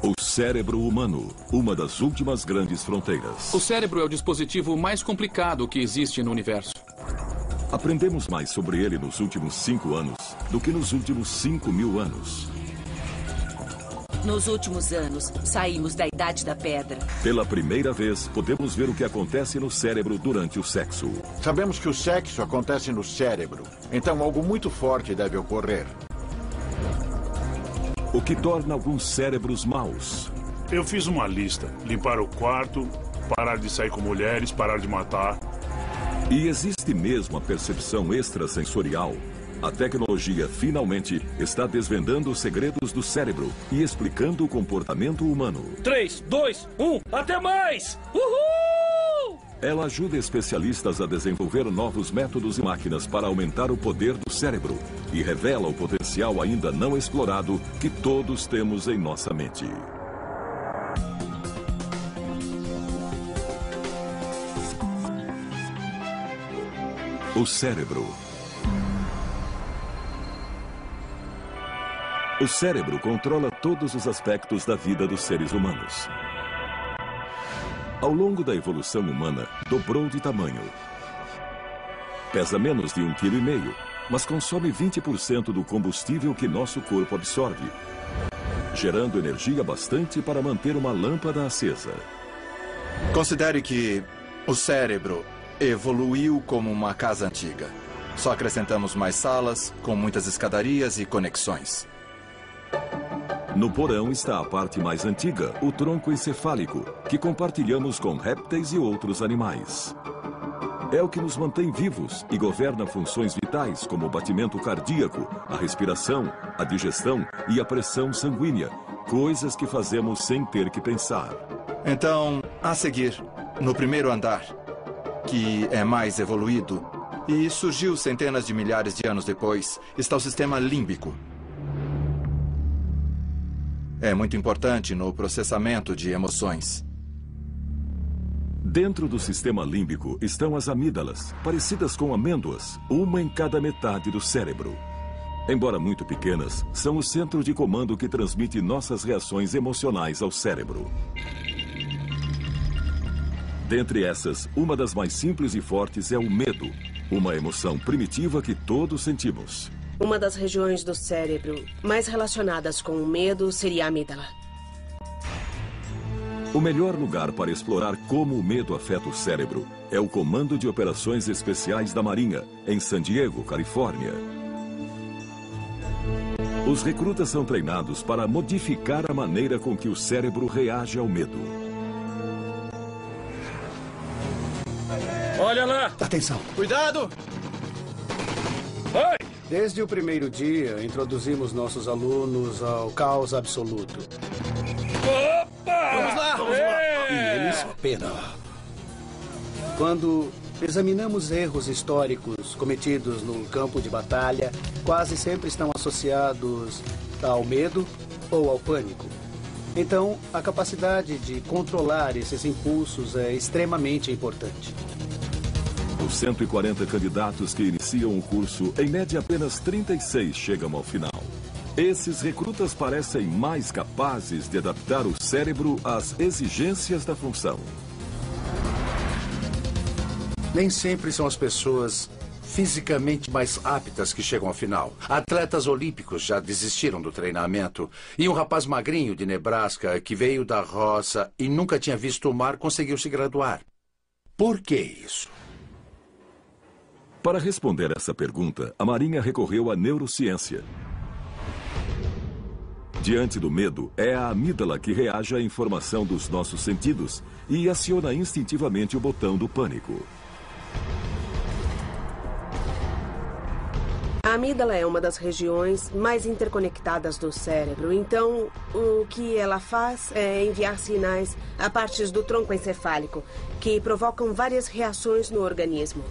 O cérebro humano, uma das últimas grandes fronteiras. O cérebro é o dispositivo mais complicado que existe no universo. Aprendemos mais sobre ele nos últimos 5 anos do que nos últimos 5.000 anos. Nos últimos anos, saímos da Idade da Pedra. Pela primeira vez, podemos ver o que acontece no cérebro durante o sexo. Sabemos que o sexo acontece no cérebro, então algo muito forte deve ocorrer. O que torna alguns cérebros maus. Eu fiz uma lista. Limpar o quarto, parar de sair com mulheres, parar de matar. E existe mesmo a percepção extrasensorial. A tecnologia finalmente está desvendando os segredos do cérebro e explicando o comportamento humano. 3, 2, 1, até mais! Uhul! Ela ajuda especialistas a desenvolver novos métodos e máquinas para aumentar o poder do cérebro e revela o potencial ainda não explorado que todos temos em nossa mente. O cérebro. O cérebro controla todos os aspectos da vida dos seres humanos. Ao longo da evolução humana, dobrou de tamanho. Pesa menos de 1,5 kg, mas consome 20% do combustível que nosso corpo absorve, gerando energia bastante para manter uma lâmpada acesa. Considere que o cérebro evoluiu como uma casa antiga. Só acrescentamos mais salas, com muitas escadarias e conexões. No porão está a parte mais antiga, o tronco encefálico, que compartilhamos com répteis e outros animais. É o que nos mantém vivos e governa funções vitais como o batimento cardíaco, a respiração, a digestão e a pressão sanguínea, coisas que fazemos sem ter que pensar. Então, a seguir, no primeiro andar, que é mais evoluído e surgiu centenas de milhares de anos depois, está o sistema límbico. É muito importante no processamento de emoções. Dentro do sistema límbico estão as amígdalas, parecidas com amêndoas, uma em cada metade do cérebro. Embora muito pequenas, são o centro de comando que transmite nossas reações emocionais ao cérebro. Dentre essas, uma das mais simples e fortes é o medo, uma emoção primitiva que todos sentimos. Uma das regiões do cérebro mais relacionadas com o medo seria a amígdala. O melhor lugar para explorar como o medo afeta o cérebro é o Comando de Operações Especiais da Marinha, em San Diego, Califórnia. Os recrutas são treinados para modificar a maneira com que o cérebro reage ao medo. Olha lá! Atenção! Cuidado! Vai! Desde o primeiro dia, introduzimos nossos alunos ao caos absoluto. Opa! Vamos lá! Vamos lá! E eles penam. Quando examinamos erros históricos cometidos no campo de batalha, quase sempre estão associados ao medo ou ao pânico. Então, a capacidade de controlar esses impulsos é extremamente importante. Dos 140 candidatos que iniciam o curso, em média apenas 36 chegam ao final. Esses recrutas parecem mais capazes de adaptar o cérebro às exigências da função. Nem sempre são as pessoas fisicamente mais aptas que chegam ao final. Atletas olímpicos já desistiram do treinamento. E um rapaz magrinho de Nebraska que veio da roça e nunca tinha visto o mar conseguiu se graduar. Por que isso? Para responder essa pergunta, a Marinha recorreu à neurociência. Diante do medo, é a amígdala que reage à informação dos nossos sentidos e aciona instintivamente o botão do pânico. A amígdala é uma das regiões mais interconectadas do cérebro, então o que ela faz é enviar sinais a partes do tronco encefálico, que provocam várias reações no organismo.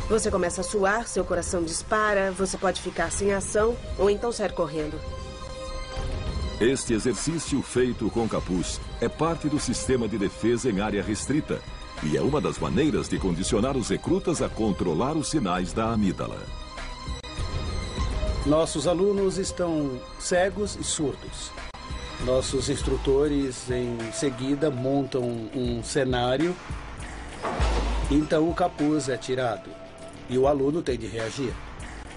Você começa a suar, seu coração dispara, você pode ficar sem ação ou então sair correndo. Este exercício feito com capuz é parte do sistema de defesa em área restrita e é uma das maneiras de condicionar os recrutas a controlar os sinais da amígdala. Nossos alunos estão cegos e surdos. Nossos instrutores, em seguida, montam um cenário. Então, o capuz é tirado e o aluno tem de reagir.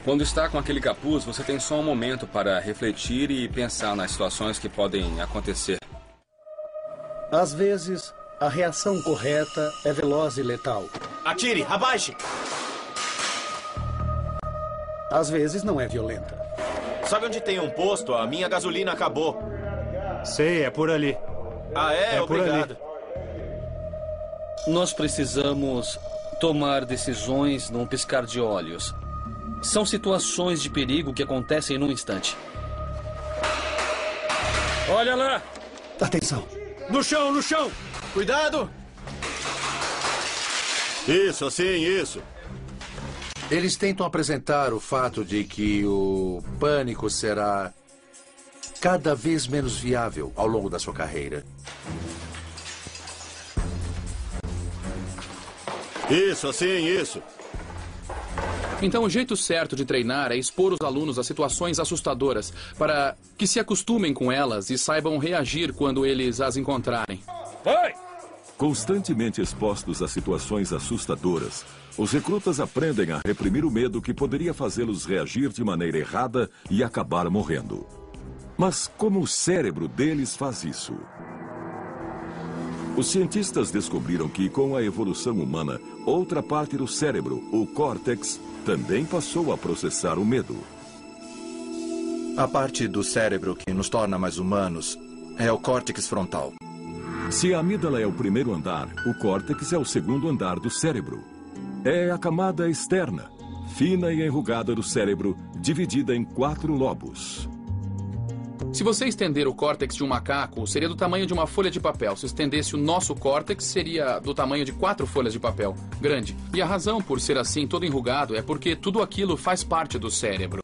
Quando está com aquele capuz, você tem só um momento para refletir e pensar nas situações que podem acontecer. Às vezes, a reação correta é veloz e letal. Atire! Abaixe! Às vezes, não é violenta. Sabe onde tem um posto? A minha gasolina acabou. Sei, é por ali. Ah, é? Obrigado. Nós precisamos tomar decisões num piscar de olhos. São situações de perigo que acontecem num instante. Olha lá! Atenção! No chão, no chão! Cuidado! Isso, assim, isso. Eles tentam apresentar o fato de que o pânico será cada vez menos viável ao longo da sua carreira. Isso, assim, isso. Então, o jeito certo de treinar é expor os alunos a situações assustadoras, para que se acostumem com elas e saibam reagir quando eles as encontrarem. Vai! Constantemente expostos a situações assustadoras, os recrutas aprendem a reprimir o medo que poderia fazê-los reagir de maneira errada e acabar morrendo. Mas como o cérebro deles faz isso? Os cientistas descobriram que, com a evolução humana, outra parte do cérebro, o córtex, também passou a processar o medo. A parte do cérebro que nos torna mais humanos é o córtex frontal. Se a amígdala é o primeiro andar, o córtex é o segundo andar do cérebro. É a camada externa, fina e enrugada do cérebro, dividida em 4 lobos. Se você estender o córtex de um macaco, seria do tamanho de uma folha de papel. Se estendesse o nosso córtex, seria do tamanho de 4 folhas de papel. Grande. E a razão por ser assim, todo enrugado, é porque tudo aquilo faz parte do cérebro.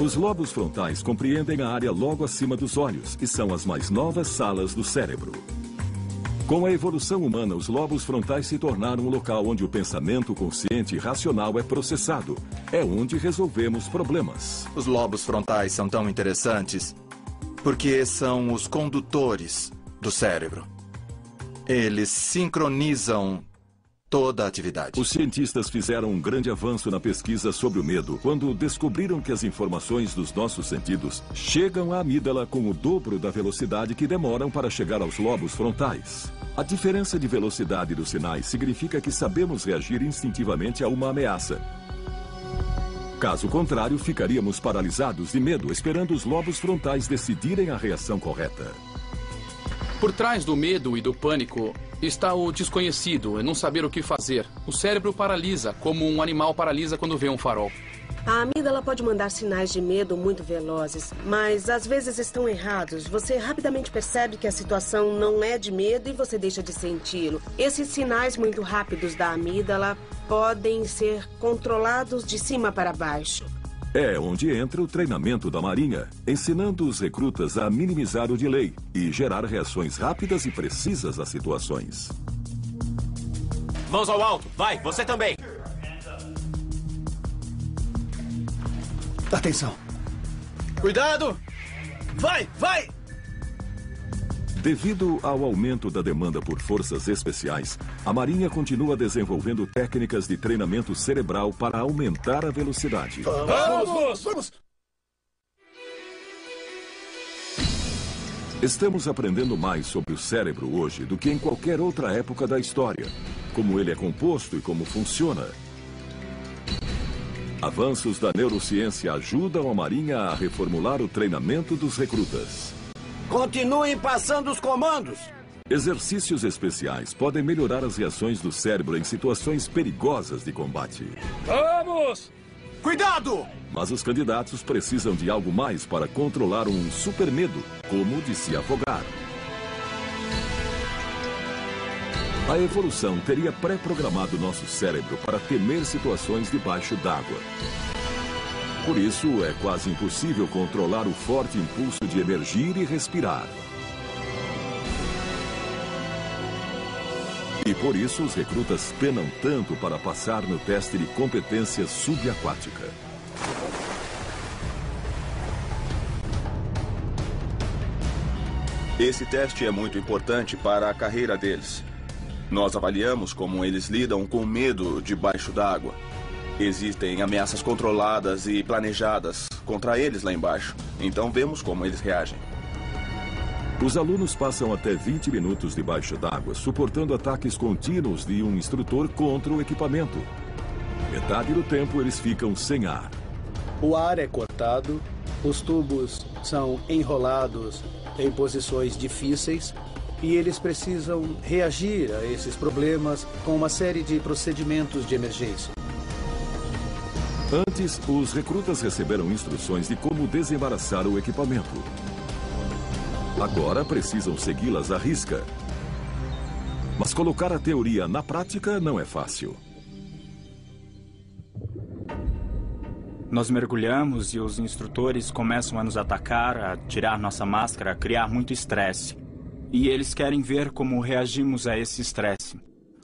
Os lobos frontais compreendem a área logo acima dos olhos e são as mais novas salas do cérebro. Com a evolução humana, os lobos frontais se tornaram um local onde o pensamento consciente e racional é processado. É onde resolvemos problemas. Os lobos frontais são tão interessantes porque são os condutores do cérebro. Eles sincronizam toda a atividade. Os cientistas fizeram um grande avanço na pesquisa sobre o medo quando descobriram que as informações dos nossos sentidos chegam à amígdala com o dobro da velocidade que demoram para chegar aos lobos frontais. A diferença de velocidade dos sinais significa que sabemos reagir instintivamente a uma ameaça. Caso contrário, ficaríamos paralisados de medo, esperando os lobos frontais decidirem a reação correta. Por trás do medo e do pânico está o desconhecido, e não saber o que fazer. O cérebro paralisa, como um animal paralisa quando vê um farol. A amígdala pode mandar sinais de medo muito velozes, mas às vezes estão errados. Você rapidamente percebe que a situação não é de medo e você deixa de senti-lo. Esses sinais muito rápidos da amígdala podem ser controlados de cima para baixo. É onde entra o treinamento da Marinha, ensinando os recrutas a minimizar o delay e gerar reações rápidas e precisas às situações. Mãos ao alto. Vai, você também. Atenção. Cuidado. Vai, vai. Devido ao aumento da demanda por forças especiais, a Marinha continua desenvolvendo técnicas de treinamento cerebral para aumentar a velocidade. Vamos! Estamos aprendendo mais sobre o cérebro hoje do que em qualquer outra época da história, como ele é composto e como funciona. Avanços da neurociência ajudam a Marinha a reformular o treinamento dos recrutas. Continuem passando os comandos. Exercícios especiais podem melhorar as reações do cérebro em situações perigosas de combate. Vamos! Cuidado! Mas os candidatos precisam de algo mais para controlar um super medo, como o de se afogar. A evolução teria pré-programado nosso cérebro para temer situações debaixo d'água. Por isso, é quase impossível controlar o forte impulso de emergir e respirar. E por isso, os recrutas penam tanto para passar no teste de competência subaquática. Esse teste é muito importante para a carreira deles. Nós avaliamos como eles lidam com medo debaixo d'água. Existem ameaças controladas e planejadas contra eles lá embaixo. Então vemos como eles reagem. Os alunos passam até 20 minutos debaixo d'água, suportando ataques contínuos de um instrutor contra o equipamento. Metade do tempo eles ficam sem ar. O ar é cortado, os tubos são enrolados em posições difíceis e eles precisam reagir a esses problemas com uma série de procedimentos de emergência. Antes, os recrutas receberam instruções de como desembaraçar o equipamento. Agora precisam segui-las à risca. Mas colocar a teoria na prática não é fácil. Nós mergulhamos e os instrutores começam a nos atacar, a tirar nossa máscara, a criar muito estresse. E eles querem ver como reagimos a esse estresse.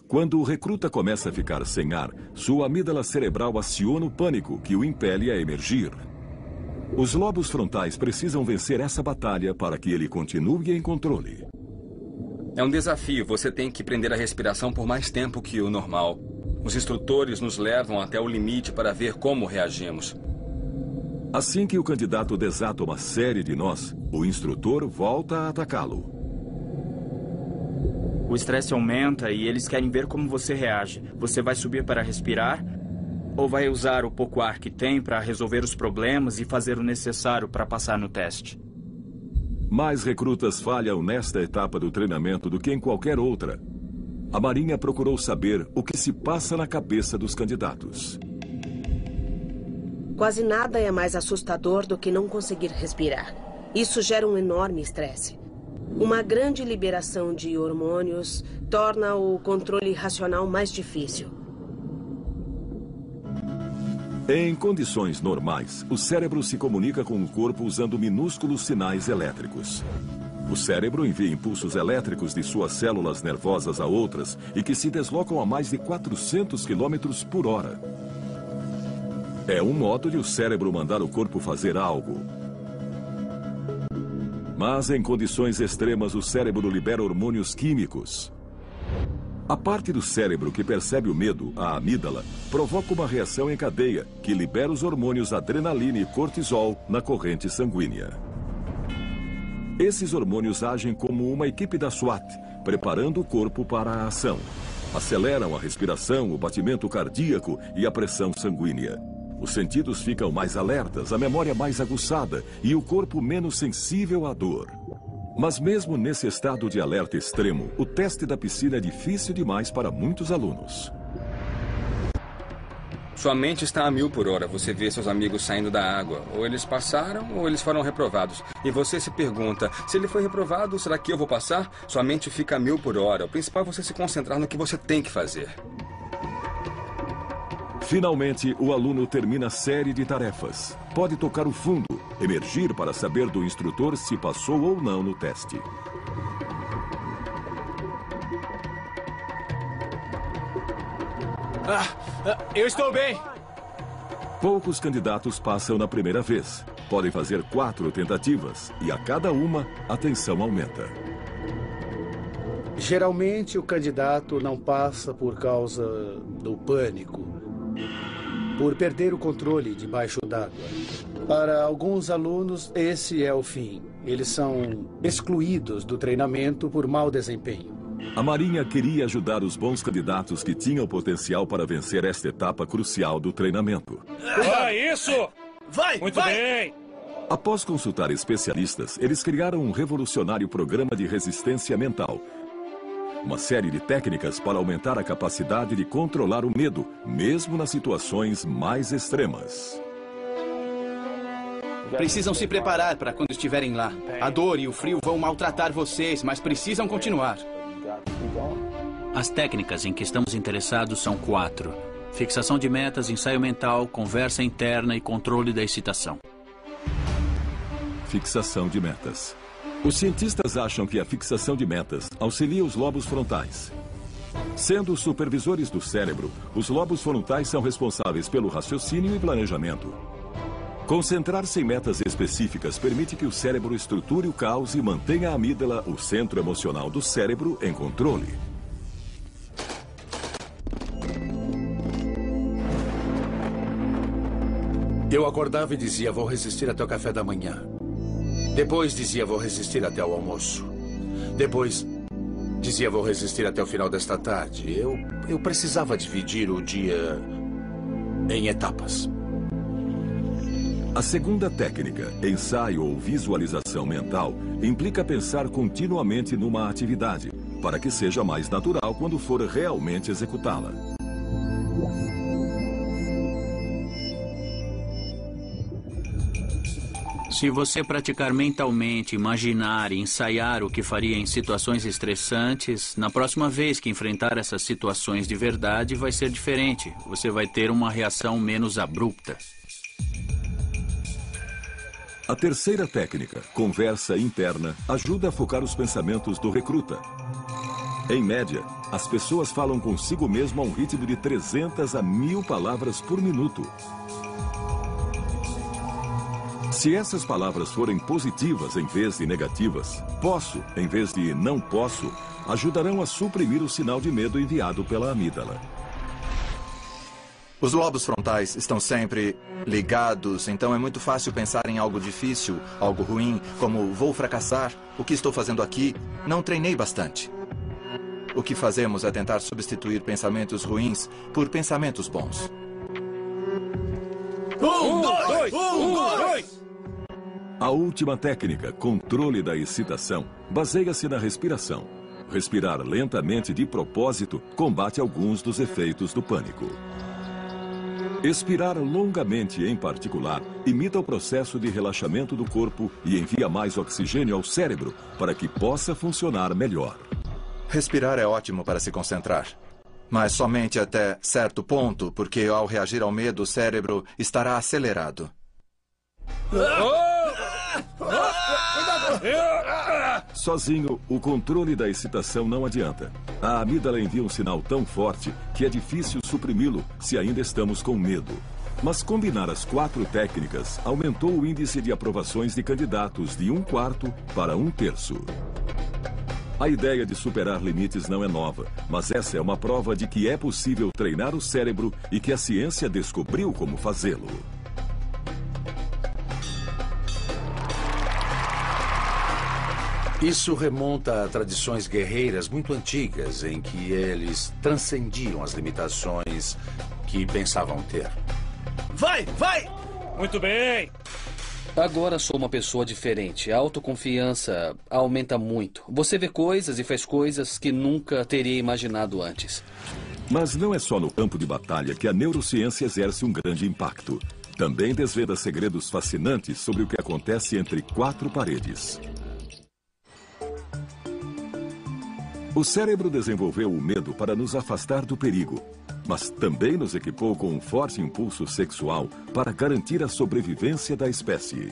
Quando o recruta começa a ficar sem ar, sua amígdala cerebral aciona o pânico que o impele a emergir. Os lobos frontais precisam vencer essa batalha para que ele continue em controle. É um desafio. Você tem que prender a respiração por mais tempo que o normal. Os instrutores nos levam até o limite para ver como reagimos. Assim que o candidato desata uma série de nós, o instrutor volta a atacá-lo. O estresse aumenta e eles querem ver como você reage. Você vai subir para respirar ou vai usar o pouco ar que tem para resolver os problemas e fazer o necessário para passar no teste? Mais recrutas falham nesta etapa do treinamento do que em qualquer outra. A Marinha procurou saber o que se passa na cabeça dos candidatos. Quase nada é mais assustador do que não conseguir respirar. Isso gera um enorme estresse. Uma grande liberação de hormônios torna o controle racional mais difícil. Em condições normais, o cérebro se comunica com o corpo usando minúsculos sinais elétricos. O cérebro envia impulsos elétricos de suas células nervosas a outras e que se deslocam a mais de 400 km por hora. É um modo de o cérebro mandar o corpo fazer algo. Mas em condições extremas, o cérebro libera hormônios químicos. A parte do cérebro que percebe o medo, a amígdala, provoca uma reação em cadeia que libera os hormônios adrenalina e cortisol na corrente sanguínea. Esses hormônios agem como uma equipe da SWAT, preparando o corpo para a ação. Aceleram a respiração, o batimento cardíaco e a pressão sanguínea. Os sentidos ficam mais alertas, a memória mais aguçada e o corpo menos sensível à dor. Mas mesmo nesse estado de alerta extremo, o teste da piscina é difícil demais para muitos alunos. Sua mente está a 1000 por hora. Você vê seus amigos saindo da água. Ou eles passaram ou eles foram reprovados. E você se pergunta, se ele foi reprovado, será que eu vou passar? Sua mente fica a 1000 por hora. O principal é você se concentrar no que você tem que fazer. Finalmente, o aluno termina a série de tarefas. Pode tocar o fundo, emergir para saber do instrutor se passou ou não no teste. Eu estou bem. Poucos candidatos passam na primeira vez. Podem fazer 4 tentativas e a cada uma, a tensão aumenta. Geralmente, o candidato não passa por causa do pânico, por perder o controle debaixo d'água. Para alguns alunos, esse é o fim. Eles são excluídos do treinamento por mau desempenho. A Marinha queria ajudar os bons candidatos que tinham potencial para vencer esta etapa crucial do treinamento. Isso! Muito bem! Após consultar especialistas, eles criaram um revolucionário programa de resistência mental. Uma série de técnicas para aumentar a capacidade de controlar o medo, mesmo nas situações mais extremas. Precisam se preparar para quando estiverem lá. A dor e o frio vão maltratar vocês, mas precisam continuar. As técnicas em que estamos interessados são 4. Fixação de metas, ensaio mental, conversa interna e controle da excitação. Fixação de metas. Os cientistas acham que a fixação de metas auxilia os lobos frontais. Sendo os supervisores do cérebro, os lobos frontais são responsáveis pelo raciocínio e planejamento. Concentrar-se em metas específicas permite que o cérebro estruture o caos e mantenha a amígdala, o centro emocional do cérebro, em controle. Eu acordava e dizia, vou resistir até o café da manhã. Depois dizia, vou resistir até o almoço. Depois dizia, vou resistir até o final desta tarde. Eu precisava dividir o dia em etapas. A segunda técnica, ensaio ou visualização mental, implica pensar continuamente numa atividade, para que seja mais natural quando for realmente executá-la. Se você praticar mentalmente, imaginar e ensaiar o que faria em situações estressantes, na próxima vez que enfrentar essas situações de verdade vai ser diferente. Você vai ter uma reação menos abrupta. A terceira técnica, conversa interna, ajuda a focar os pensamentos do recruta. Em média, as pessoas falam consigo mesmo a um ritmo de 300 a 1000 palavras por minuto. Se essas palavras forem positivas em vez de negativas, posso em vez de não posso, ajudarão a suprimir o sinal de medo enviado pela amígdala. Os lobos frontais estão sempre ligados, então é muito fácil pensar em algo difícil, algo ruim, como vou fracassar, o que estou fazendo aqui, não treinei bastante. O que fazemos é tentar substituir pensamentos ruins por pensamentos bons. Dois! A última técnica, controle da excitação, baseia-se na respiração. Respirar lentamente de propósito combate alguns dos efeitos do pânico. Expirar longamente, em particular, imita o processo de relaxamento do corpo e envia mais oxigênio ao cérebro para que possa funcionar melhor. Respirar é ótimo para se concentrar, mas somente até certo ponto, porque ao reagir ao medo, o cérebro estará acelerado. Sozinho, o controle da excitação não adianta. A amígdala envia um sinal tão forte que é difícil suprimi-lo se ainda estamos com medo. Mas combinar as 4 técnicas aumentou o índice de aprovações de candidatos de 1/4 para 1/3. A ideia de superar limites não é nova, mas essa é uma prova de que é possível treinar o cérebro e que a ciência descobriu como fazê-lo. Isso remonta a tradições guerreiras muito antigas, em que eles transcendiam as limitações que pensavam ter. Vai, vai! Muito bem! Agora sou uma pessoa diferente. A autoconfiança aumenta muito. Você vê coisas e faz coisas que nunca teria imaginado antes. Mas não é só no campo de batalha que a neurociência exerce um grande impacto. Também desvenda segredos fascinantes sobre o que acontece entre 4 paredes. O cérebro desenvolveu o medo para nos afastar do perigo, mas também nos equipou com um forte impulso sexual para garantir a sobrevivência da espécie.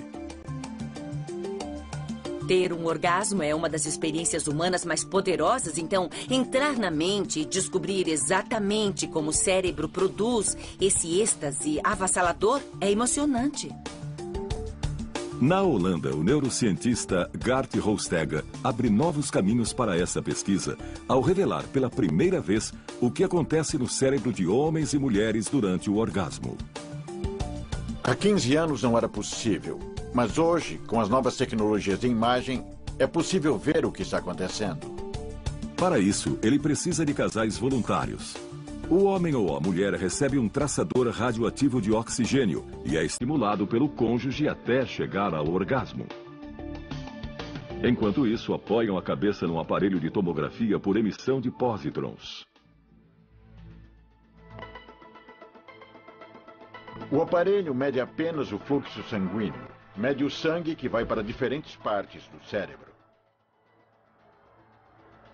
Ter um orgasmo é uma das experiências humanas mais poderosas, então entrar na mente e descobrir exatamente como o cérebro produz esse êxtase avassalador é emocionante. Na Holanda, o neurocientista Gert Hofstede abre novos caminhos para essa pesquisa ao revelar pela primeira vez o que acontece no cérebro de homens e mulheres durante o orgasmo. Há 15 anos não era possível, mas hoje, com as novas tecnologias de imagem, é possível ver o que está acontecendo. Para isso, ele precisa de casais voluntários. O homem ou a mulher recebe um traçador radioativo de oxigênio e é estimulado pelo cônjuge até chegar ao orgasmo. Enquanto isso, apoiam a cabeça num aparelho de tomografia por emissão de pósitrons. O aparelho mede apenas o fluxo sanguíneo. Mede o sangue que vai para diferentes partes do cérebro.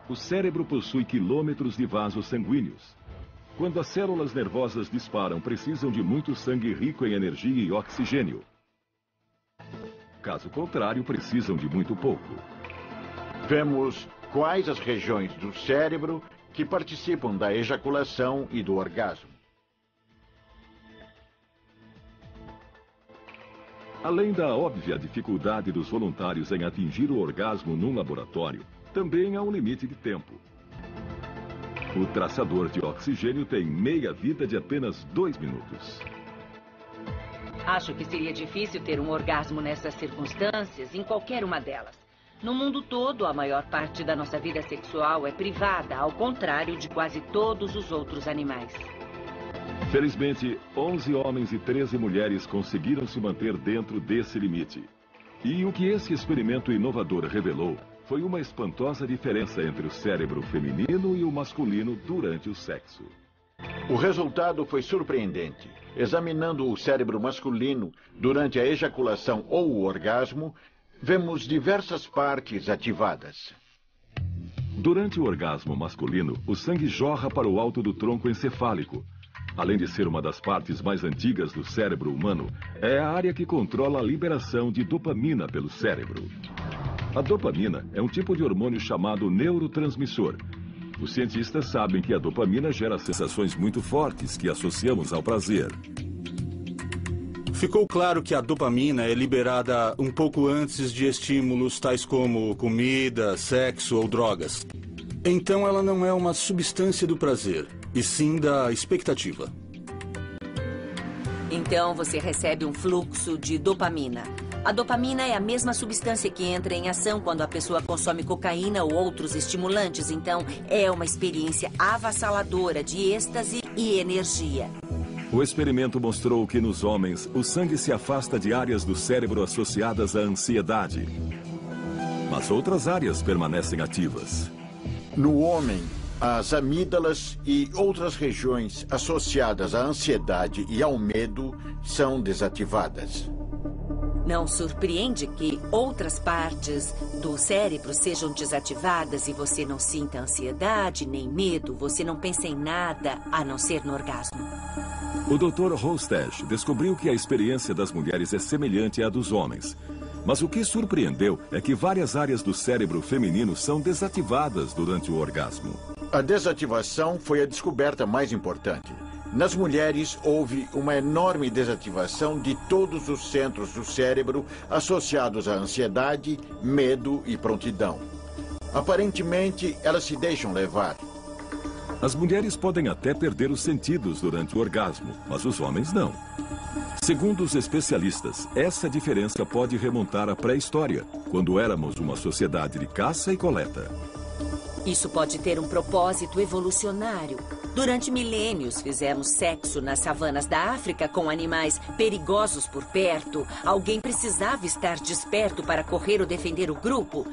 O cérebro possui quilômetros de vasos sanguíneos. Quando as células nervosas disparam, precisam de muito sangue rico em energia e oxigênio. Caso contrário, precisam de muito pouco. Vemos quais as regiões do cérebro que participam da ejaculação e do orgasmo. Além da óbvia dificuldade dos voluntários em atingir o orgasmo num laboratório, também há um limite de tempo. O traçador de oxigênio tem meia-vida de apenas 2 minutos. Acho que seria difícil ter um orgasmo nessas circunstâncias, em qualquer uma delas. No mundo todo, a maior parte da nossa vida sexual é privada, ao contrário de quase todos os outros animais. Felizmente, 11 homens e 13 mulheres conseguiram se manter dentro desse limite. E o que esse experimento inovador revelou foi uma espantosa diferença entre o cérebro feminino e o masculino durante o sexo. O resultado foi surpreendente. Examinando o cérebro masculino durante a ejaculação ou o orgasmo, vemos diversas partes ativadas. Durante o orgasmo masculino, o sangue jorra para o alto do tronco encefálico. Além de ser uma das partes mais antigas do cérebro humano, é a área que controla a liberação de dopamina pelo cérebro. A dopamina é um tipo de hormônio chamado neurotransmissor. Os cientistas sabem que a dopamina gera sensações muito fortes que associamos ao prazer. Ficou claro que a dopamina é liberada um pouco antes de estímulos tais como comida, sexo ou drogas. Então ela não é uma substância do prazer, e sim da expectativa. Então você recebe um fluxo de dopamina. A dopamina é a mesma substância que entra em ação quando a pessoa consome cocaína ou outros estimulantes. Então é uma experiência avassaladora de êxtase e energia. O experimento mostrou que nos homens, o sangue se afasta de áreas do cérebro associadas à ansiedade. Mas outras áreas permanecem ativas. No homem, as amígdalas e outras regiões associadas à ansiedade e ao medo são desativadas. Não surpreende que outras partes do cérebro sejam desativadas e você não sinta ansiedade nem medo, você não pensa em nada a não ser no orgasmo. O Dr. Hostech descobriu que a experiência das mulheres é semelhante à dos homens. Mas o que surpreendeu é que várias áreas do cérebro feminino são desativadas durante o orgasmo. A desativação foi a descoberta mais importante. Nas mulheres, houve uma enorme desativação de todos os centros do cérebro associados à ansiedade, medo e prontidão. Aparentemente, elas se deixam levar. As mulheres podem até perder os sentidos durante o orgasmo, mas os homens não. Segundo os especialistas, essa diferença pode remontar à pré-história, quando éramos uma sociedade de caça e coleta. Isso pode ter um propósito evolucionário. Durante milênios, fizemos sexo nas savanas da África com animais perigosos por perto. Alguém precisava estar desperto para correr ou defender o grupo.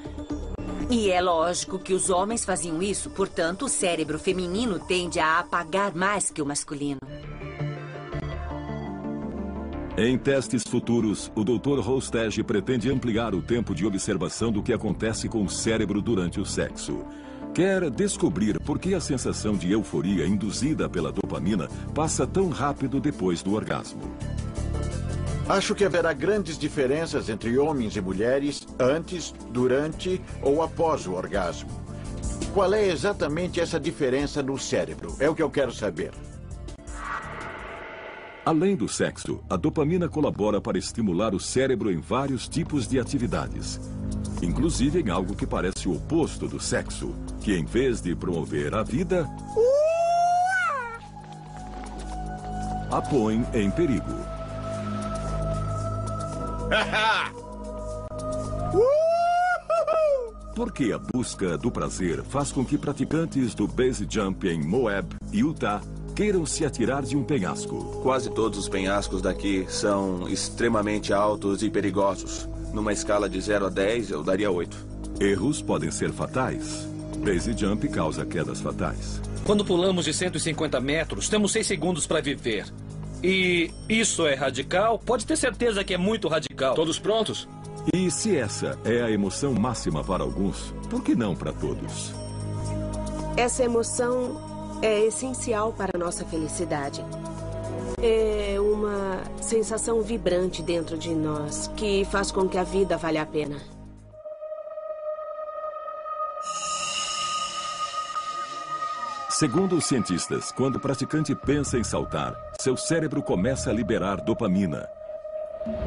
E é lógico que os homens faziam isso, portanto, o cérebro feminino tende a apagar mais que o masculino. Em testes futuros, o Dr. Hostech pretende ampliar o tempo de observação do que acontece com o cérebro durante o sexo. Quer descobrir por que a sensação de euforia induzida pela dopamina passa tão rápido depois do orgasmo. Acho que haverá grandes diferenças entre homens e mulheres antes, durante ou após o orgasmo. Qual é exatamente essa diferença no cérebro? É o que eu quero saber. Além do sexo, a dopamina colabora para estimular o cérebro em vários tipos de atividades. Inclusive em algo que parece o oposto do sexo, que em vez de promover a vida, a põe em perigo. Porque a busca do prazer faz com que praticantes do base jump em Moab, Utah, queiram se atirar de um penhasco. Quase todos os penhascos daqui são extremamente altos e perigosos. Numa escala de 0 a 10, eu daria 8. Erros podem ser fatais. Base jump causa quedas fatais. Quando pulamos de 150 metros, temos 6 segundos para viver. E isso é radical? Pode ter certeza que é muito radical. Todos prontos? E se essa é a emoção máxima para alguns, por que não para todos? Essa emoção é essencial para a nossa felicidade. É uma sensação vibrante dentro de nós que faz com que a vida valha a pena. Segundo os cientistas, quando o praticante pensa em saltar, seu cérebro começa a liberar dopamina.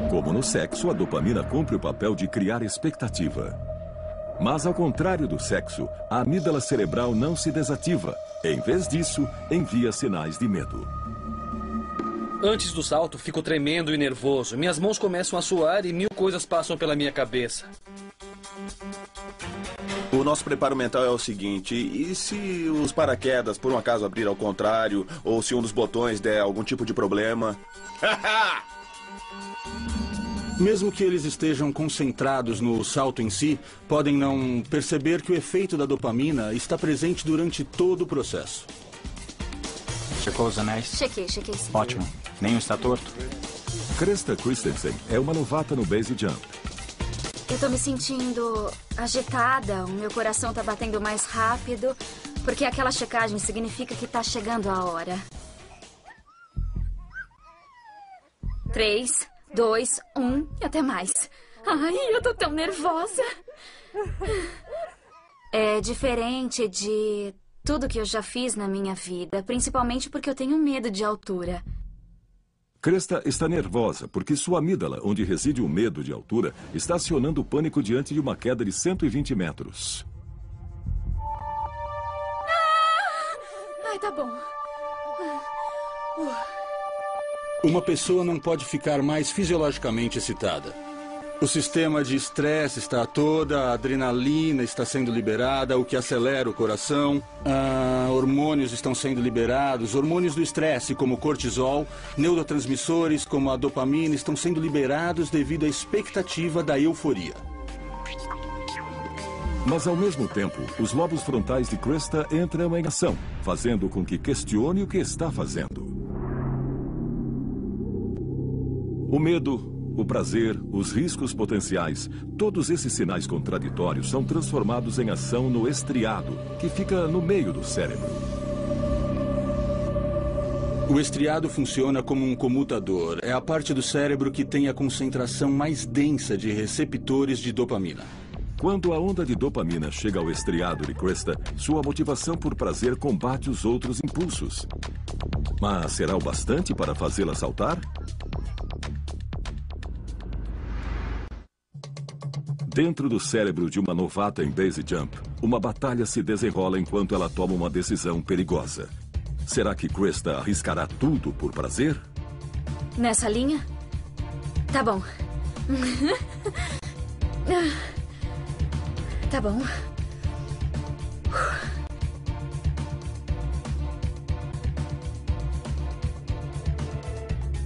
Como no sexo, a dopamina cumpre o papel de criar expectativa. Mas, ao contrário do sexo, a amígdala cerebral não se desativa. Em vez disso, envia sinais de medo. Antes do salto, fico tremendo e nervoso. Minhas mãos começam a suar e 1000 coisas passam pela minha cabeça. O nosso preparo mental é o seguinte: e se os paraquedas por um acaso abrir ao contrário, ou se um dos botões der algum tipo de problema? Mesmo que eles estejam concentrados no salto em si, podem não perceber que o efeito da dopamina está presente durante todo o processo. Checou os anéis? Chequei sim. Ótimo. Nenhum está torto? Krista Christensen é uma novata no base jump. Eu tô me sentindo agitada, o meu coração tá batendo mais rápido, porque aquela checagem significa que tá chegando a hora. 3, 2, 1 e até mais. Ai, eu tô tão nervosa. É diferente de tudo que eu já fiz na minha vida, principalmente porque eu tenho medo de altura. Krista está nervosa porque sua amígdala, onde reside o medo de altura, está acionando o pânico diante de uma queda de 120 metros. Ai, tá bom. Uma pessoa não pode ficar mais fisiologicamente excitada. O sistema de estresse está toda, a adrenalina está sendo liberada, o que acelera o coração, hormônios estão sendo liberados, hormônios do estresse, como o cortisol, neurotransmissores, como a dopamina, estão sendo liberados devido à expectativa da euforia. Mas, ao mesmo tempo, os lobos frontais de Krista entram em ação, fazendo com que questione o que está fazendo. O medo, o prazer, os riscos potenciais, todos esses sinais contraditórios são transformados em ação no estriado, que fica no meio do cérebro. O estriado funciona como um comutador. É a parte do cérebro que tem a concentração mais densa de receptores de dopamina. Quando a onda de dopamina chega ao estriado de Krista, sua motivação por prazer combate os outros impulsos. Mas será o bastante para fazê-la saltar? Dentro do cérebro de uma novata em base jump, uma batalha se desenrola enquanto ela toma uma decisão perigosa. Será que Krista arriscará tudo por prazer? Nessa linha? Tá bom. Tá bom.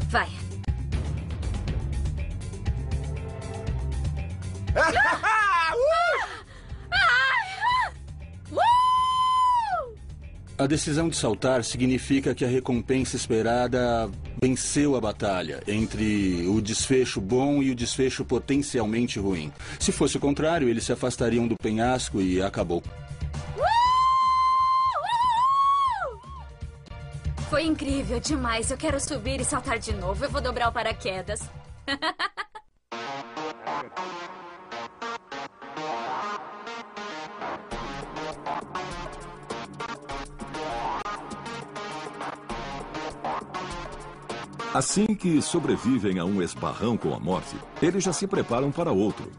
Vai. A decisão de saltar significa que a recompensa esperada venceu a batalha entre o desfecho bom e o desfecho potencialmente ruim. Se fosse o contrário, eles se afastariam do penhasco e acabou. Foi incrível demais. Eu quero subir e saltar de novo. Eu vou dobrar o paraquedas. Assim que sobrevivem a um esbarrão com a morte, eles já se preparam para outro.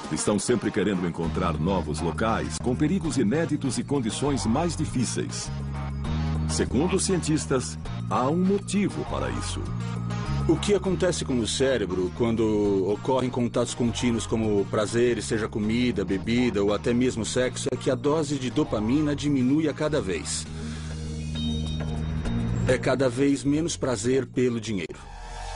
Estão sempre querendo encontrar novos locais, com perigos inéditos e condições mais difíceis. Segundo os cientistas, há um motivo para isso. O que acontece com o cérebro quando ocorrem contatos contínuos como prazeres, seja comida, bebida ou até mesmo sexo, é que a dose de dopamina diminui a cada vez. É cada vez menos prazer pelo dinheiro.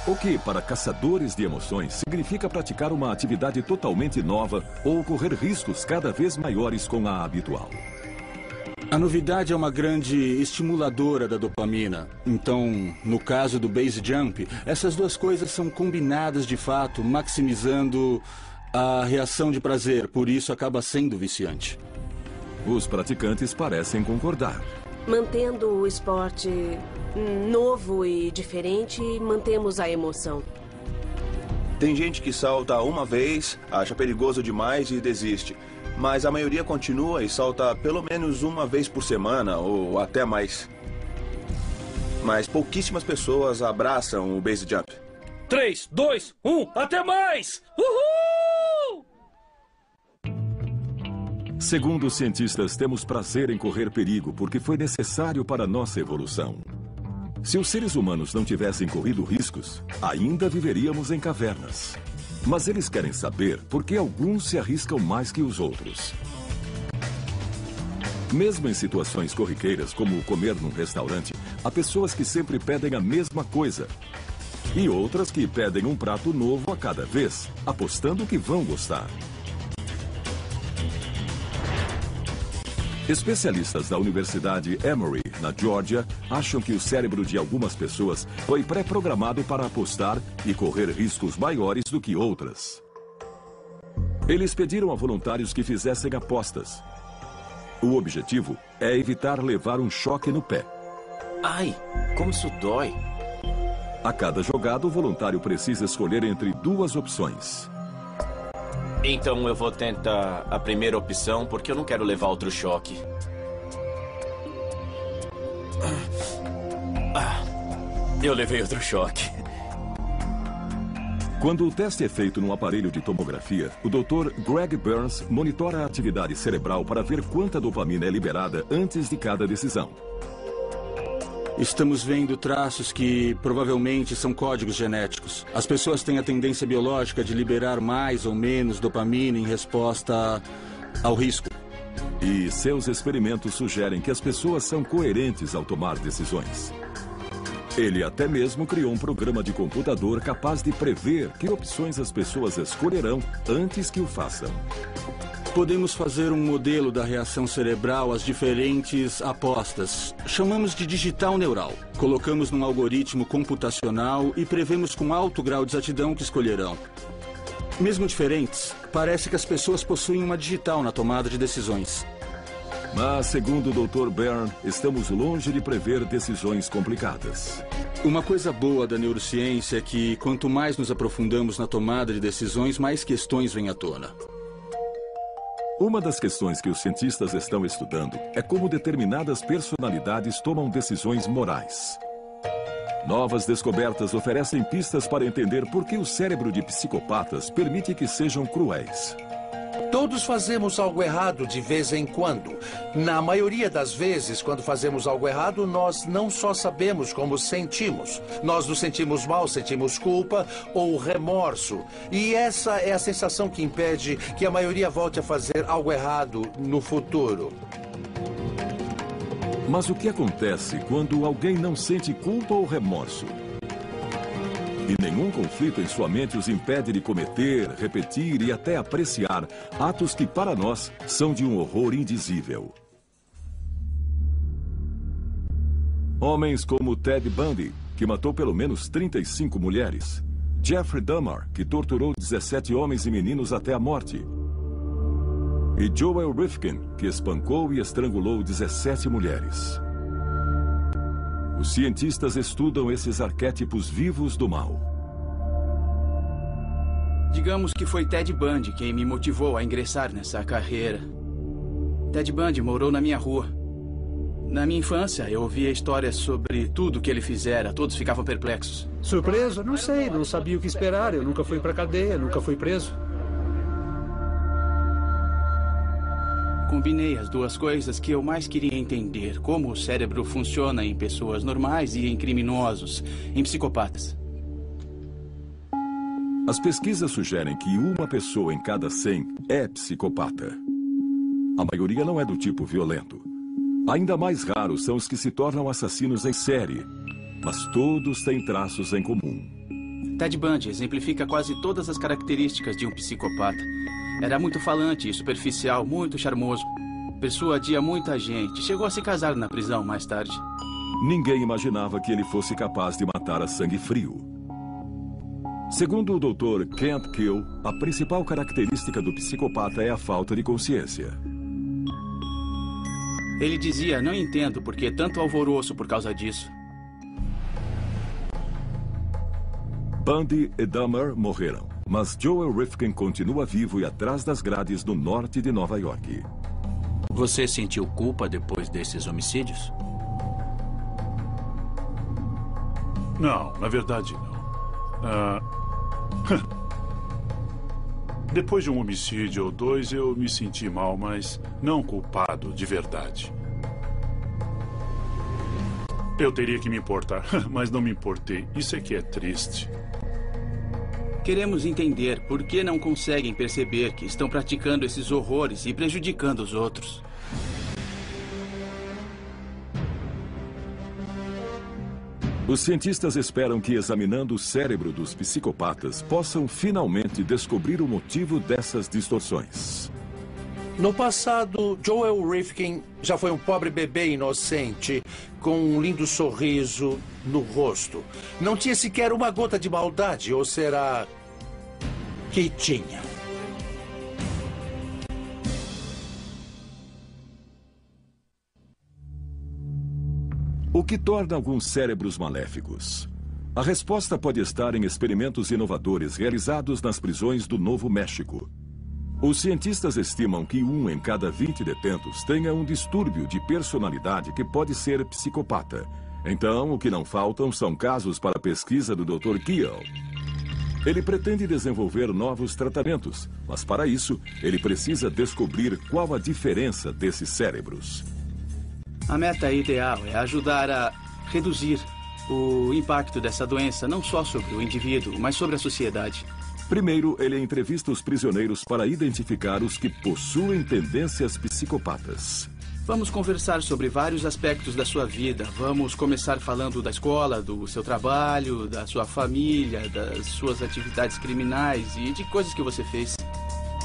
O que, para caçadores de emoções, significa praticar uma atividade totalmente nova ou correr riscos cada vez maiores com a habitual. A novidade é uma grande estimuladora da dopamina. Então, no caso do base jump, essas duas coisas são combinadas de fato, maximizando a reação de prazer. Por isso, acaba sendo viciante. Os praticantes parecem concordar. Mantendo o esporte novo e diferente, mantemos a emoção. Tem gente que salta uma vez, acha perigoso demais e desiste. Mas a maioria continua e salta pelo menos uma vez por semana ou até mais. Mas pouquíssimas pessoas abraçam o base jump. 3, 2, 1, até mais! Uhul! Segundo os cientistas, temos prazer em correr perigo porque foi necessário para a nossa evolução. Se os seres humanos não tivessem corrido riscos, ainda viveríamos em cavernas. Mas eles querem saber por que alguns se arriscam mais que os outros. Mesmo em situações corriqueiras, como comer num restaurante, há pessoas que sempre pedem a mesma coisa. E outras que pedem um prato novo a cada vez, apostando que vão gostar. Especialistas da Universidade Emory, na Geórgia, acham que o cérebro de algumas pessoas foi pré-programado para apostar e correr riscos maiores do que outras. Eles pediram a voluntários que fizessem apostas. O objetivo é evitar levar um choque no pé. Ai, como isso dói! A cada jogada, o voluntário precisa escolher entre duas opções. Então eu vou tentar a primeira opção, porque eu não quero levar outro choque. Eu levei outro choque. Quando o teste é feito num aparelho de tomografia, o Dr. Greg Burns monitora a atividade cerebral para ver quanta dopamina é liberada antes de cada decisão. Estamos vendo traços que provavelmente são códigos genéticos. As pessoas têm a tendência biológica de liberar mais ou menos dopamina em resposta ao risco. E seus experimentos sugerem que as pessoas são coerentes ao tomar decisões. Ele até mesmo criou um programa de computador capaz de prever que opções as pessoas escolherão antes que o façam. Podemos fazer um modelo da reação cerebral às diferentes apostas. Chamamos de digital neural. Colocamos num algoritmo computacional e prevemos com alto grau de exatidão o que escolherão. Mesmo diferentes, parece que as pessoas possuem uma digital na tomada de decisões. Mas, segundo o Dr. Byrne, estamos longe de prever decisões complicadas. Uma coisa boa da neurociência é que, quanto mais nos aprofundamos na tomada de decisões, mais questões vêm à tona. Uma das questões que os cientistas estão estudando é como determinadas personalidades tomam decisões morais. Novas descobertas oferecem pistas para entender por que o cérebro de psicopatas permite que sejam cruéis. Todos fazemos algo errado de vez em quando. Na maioria das vezes, quando fazemos algo errado, nós não só sabemos como sentimos. Nós nos sentimos mal, sentimos culpa ou remorso. E essa é a sensação que impede que a maioria volte a fazer algo errado no futuro. Mas o que acontece quando alguém não sente culpa ou remorso? E nenhum conflito em sua mente os impede de cometer, repetir e até apreciar atos que, para nós, são de um horror indizível. Homens como Ted Bundy, que matou pelo menos 35 mulheres. Jeffrey Dahmer, que torturou 17 homens e meninos até a morte. E Joel Rifkin, que espancou e estrangulou 17 mulheres. Os cientistas estudam esses arquétipos vivos do mal. Digamos que foi Ted Bundy quem me motivou a ingressar nessa carreira. Ted Bundy morou na minha rua. Na minha infância, eu ouvia histórias sobre tudo que ele fizera. Todos ficavam perplexos. Surpreso? Não sei, não sabia o que esperar. Eu nunca fui pra cadeia, nunca fui preso. Combinei as duas coisas que eu mais queria entender. Como o cérebro funciona em pessoas normais e em criminosos, em psicopatas. As pesquisas sugerem que uma pessoa em cada 100 é psicopata. A maioria não é do tipo violento. Ainda mais raros são os que se tornam assassinos em série. Mas todos têm traços em comum. Ted Bundy exemplifica quase todas as características de um psicopata. Era muito falante e superficial, muito charmoso. Persuadia muita gente. Chegou a se casar na prisão mais tarde. Ninguém imaginava que ele fosse capaz de matar a sangue frio. Segundo o Dr. Kent Kill, a principal característica do psicopata é a falta de consciência. Ele dizia, não entendo por que tanto alvoroço por causa disso. Bundy e Dahmer morreram, mas Joel Rifkin continua vivo e atrás das grades no norte de Nova York. Você sentiu culpa depois desses homicídios? Não, na verdade não. Depois de um homicídio ou dois, eu me senti mal, mas não culpado de verdade. Eu teria que me importar, mas não me importei. Isso é que é triste. Queremos entender por que não conseguem perceber que estão praticando esses horrores e prejudicando os outros. Os cientistas esperam que, examinando o cérebro dos psicopatas, possam finalmente descobrir o motivo dessas distorções. No passado, Joel Rifkin já foi um pobre bebê inocente, com um lindo sorriso no rosto. Não tinha sequer uma gota de maldade, ou será que tinha? O que torna alguns cérebros maléficos? A resposta pode estar em experimentos inovadores realizados nas prisões do Novo México. Os cientistas estimam que 1 em cada 20 detentos tenha um distúrbio de personalidade que pode ser psicopata. Então, o que não faltam são casos para a pesquisa do Dr. Keel. Ele pretende desenvolver novos tratamentos, mas para isso, ele precisa descobrir qual a diferença desses cérebros. A meta ideal é ajudar a reduzir o impacto dessa doença, não só sobre o indivíduo, mas sobre a sociedade. Primeiro, ele entrevista os prisioneiros para identificar os que possuem tendências psicopatas. Vamos conversar sobre vários aspectos da sua vida. Vamos começar falando da escola, do seu trabalho, da sua família, das suas atividades criminais e de coisas que você fez.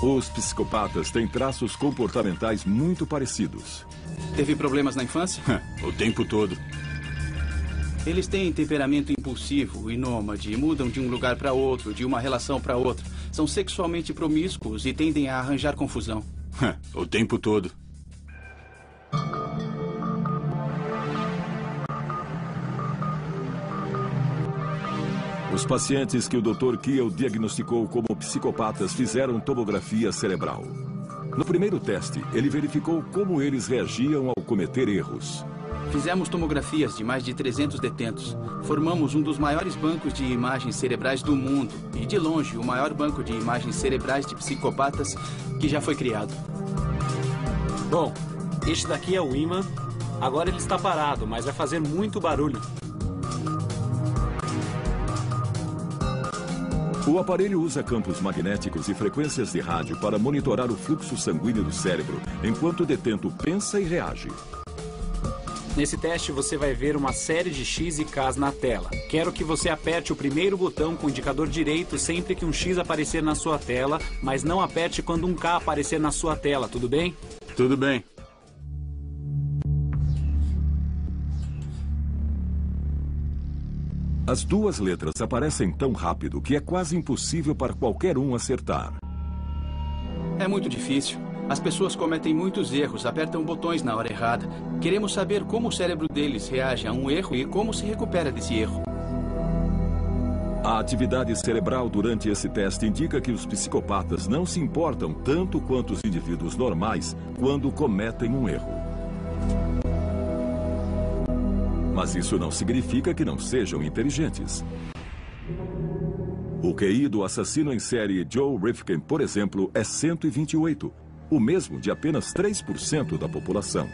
Os psicopatas têm traços comportamentais muito parecidos. Teve problemas na infância? O tempo todo. Eles têm temperamento impulsivo e nômade, mudam de um lugar para outro, de uma relação para outra. São sexualmente promíscuos e tendem a arranjar confusão. O tempo todo. Os pacientes que o Dr. Keel diagnosticou como psicopatas fizeram tomografia cerebral. No primeiro teste, ele verificou como eles reagiam ao cometer erros. Fizemos tomografias de mais de 300 detentos. Formamos um dos maiores bancos de imagens cerebrais do mundo. E, de longe, o maior banco de imagens cerebrais de psicopatas que já foi criado. Bom, este daqui é o ímã. Agora ele está parado, mas vai fazer muito barulho. O aparelho usa campos magnéticos e frequências de rádio para monitorar o fluxo sanguíneo do cérebro, enquanto o detento pensa e reage. Nesse teste você vai ver uma série de X e Ks na tela. Quero que você aperte o primeiro botão com o indicador direito sempre que um X aparecer na sua tela, mas não aperte quando um K aparecer na sua tela, tudo bem? Tudo bem. As duas letras aparecem tão rápido que é quase impossível para qualquer um acertar. É muito difícil. As pessoas cometem muitos erros, apertam botões na hora errada. Queremos saber como o cérebro deles reage a um erro e como se recupera desse erro. A atividade cerebral durante esse teste indica que os psicopatas não se importam tanto quanto os indivíduos normais quando cometem um erro. Mas isso não significa que não sejam inteligentes. O QI do assassino em série Joe Rifkin, por exemplo, é 128, o mesmo de apenas 3% da população.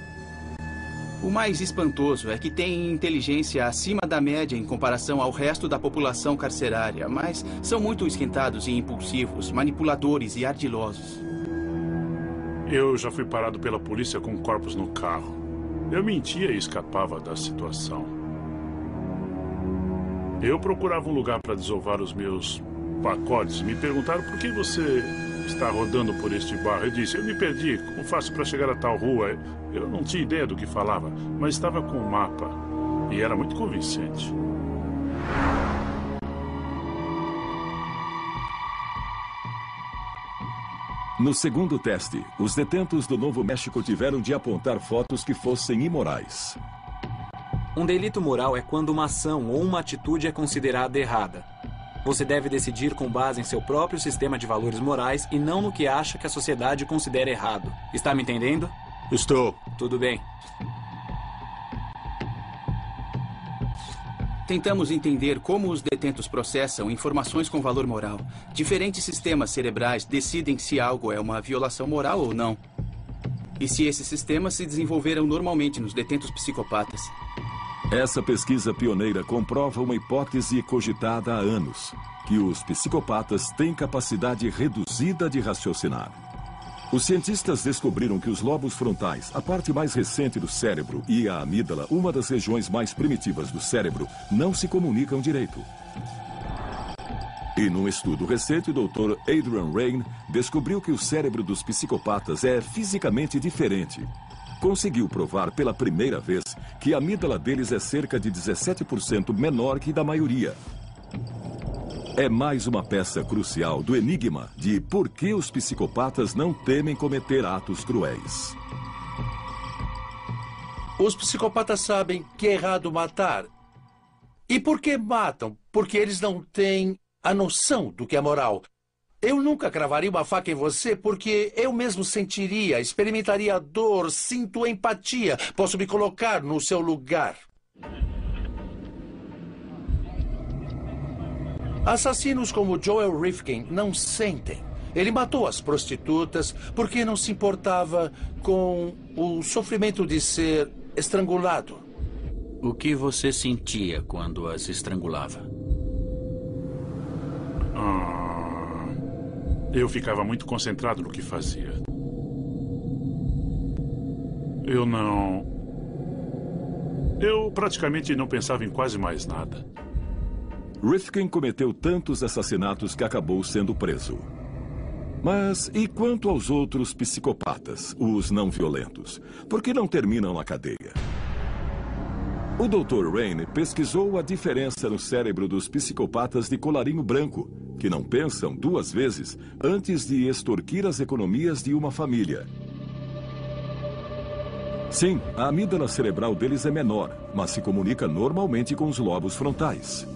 O mais espantoso é que têm inteligência acima da média em comparação ao resto da população carcerária, mas são muito esquentados e impulsivos, manipuladores e ardilosos. Eu já fui parado pela polícia com corpos no carro. Eu mentia e escapava da situação. Eu procurava um lugar para desovar os meus pacotes. Me perguntaram por que você está rodando por este bairro. Eu disse, eu me perdi. Como faço para chegar a tal rua? Eu não tinha ideia do que falava, mas estava com um mapa. E era muito convincente. No segundo teste, os detentos do Novo México tiveram de apontar fotos que fossem imorais. Um delito moral é quando uma ação ou uma atitude é considerada errada. Você deve decidir com base em seu próprio sistema de valores morais e não no que acha que a sociedade considera errado. Está me entendendo? Estou. Tudo bem. Tentamos entender como os detentos processam informações com valor moral. Diferentes sistemas cerebrais decidem se algo é uma violação moral ou não. E se esses sistemas se desenvolveram normalmente nos detentos psicopatas. Essa pesquisa pioneira comprova uma hipótese cogitada há anos, que os psicopatas têm capacidade reduzida de raciocinar. Os cientistas descobriram que os lobos frontais, a parte mais recente do cérebro, e a amígdala, uma das regiões mais primitivas do cérebro, não se comunicam direito. E num estudo recente, o Dr. Adrian Raine descobriu que o cérebro dos psicopatas é fisicamente diferente. Conseguiu provar pela primeira vez que a amígdala deles é cerca de 17% menor que da maioria. É mais uma peça crucial do enigma de por que os psicopatas não temem cometer atos cruéis. Os psicopatas sabem que é errado matar. E por que matam? Porque eles não têm a noção do que é moral. Eu nunca cravaria uma faca em você porque eu mesmo sentiria, experimentaria a dor, sinto empatia, posso me colocar no seu lugar. Assassinos como Joel Rifkin não sentem. Ele matou as prostitutas porque não se importava com o sofrimento de ser estrangulado. O que você sentia quando as estrangulava? Eu ficava muito concentrado no que fazia. Eu praticamente não pensava em quase mais nada. Rifkin cometeu tantos assassinatos que acabou sendo preso. Mas e quanto aos outros psicopatas, os não violentos? Por que não terminam na cadeia? O Dr. Raine pesquisou a diferença no cérebro dos psicopatas de colarinho branco, que não pensam duas vezes antes de extorquir as economias de uma família. Sim, a amígdala cerebral deles é menor, mas se comunica normalmente com os lobos frontais.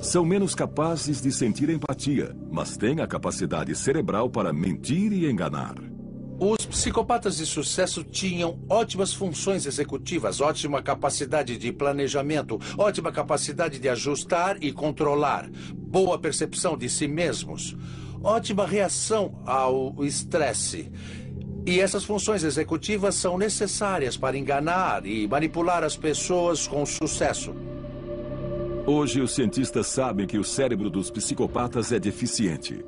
São menos capazes de sentir empatia, mas têm a capacidade cerebral para mentir e enganar. Os psicopatas de sucesso tinham ótimas funções executivas, ótima capacidade de planejamento, ótima capacidade de ajustar e controlar, boa percepção de si mesmos, ótima reação ao estresse. E essas funções executivas são necessárias para enganar e manipular as pessoas com sucesso. Hoje, os cientistas sabem que o cérebro dos psicopatas é deficiente.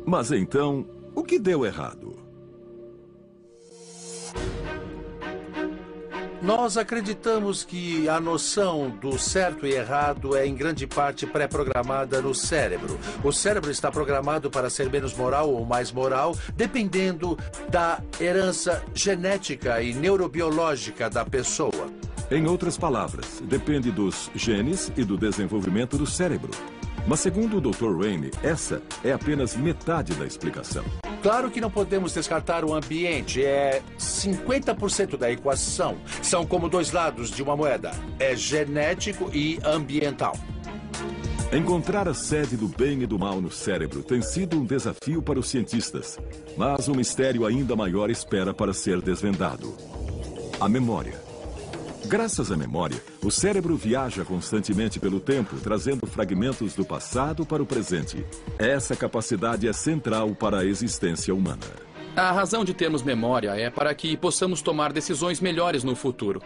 Mas então, o que deu errado? Nós acreditamos que a noção do certo e errado é em grande parte pré-programada no cérebro. O cérebro está programado para ser menos moral ou mais moral, dependendo da herança genética e neurobiológica da pessoa. Em outras palavras, depende dos genes e do desenvolvimento do cérebro. Mas segundo o Dr. Raine, essa é apenas metade da explicação. Claro que não podemos descartar o ambiente. É 50% da equação. São como dois lados de uma moeda. É genético e ambiental. Encontrar a sede do bem e do mal no cérebro tem sido um desafio para os cientistas. Mas um mistério ainda maior espera para ser desvendado. A memória. Graças à memória, o cérebro viaja constantemente pelo tempo, trazendo fragmentos do passado para o presente. Essa capacidade é central para a existência humana. A razão de termos memória é para que possamos tomar decisões melhores no futuro.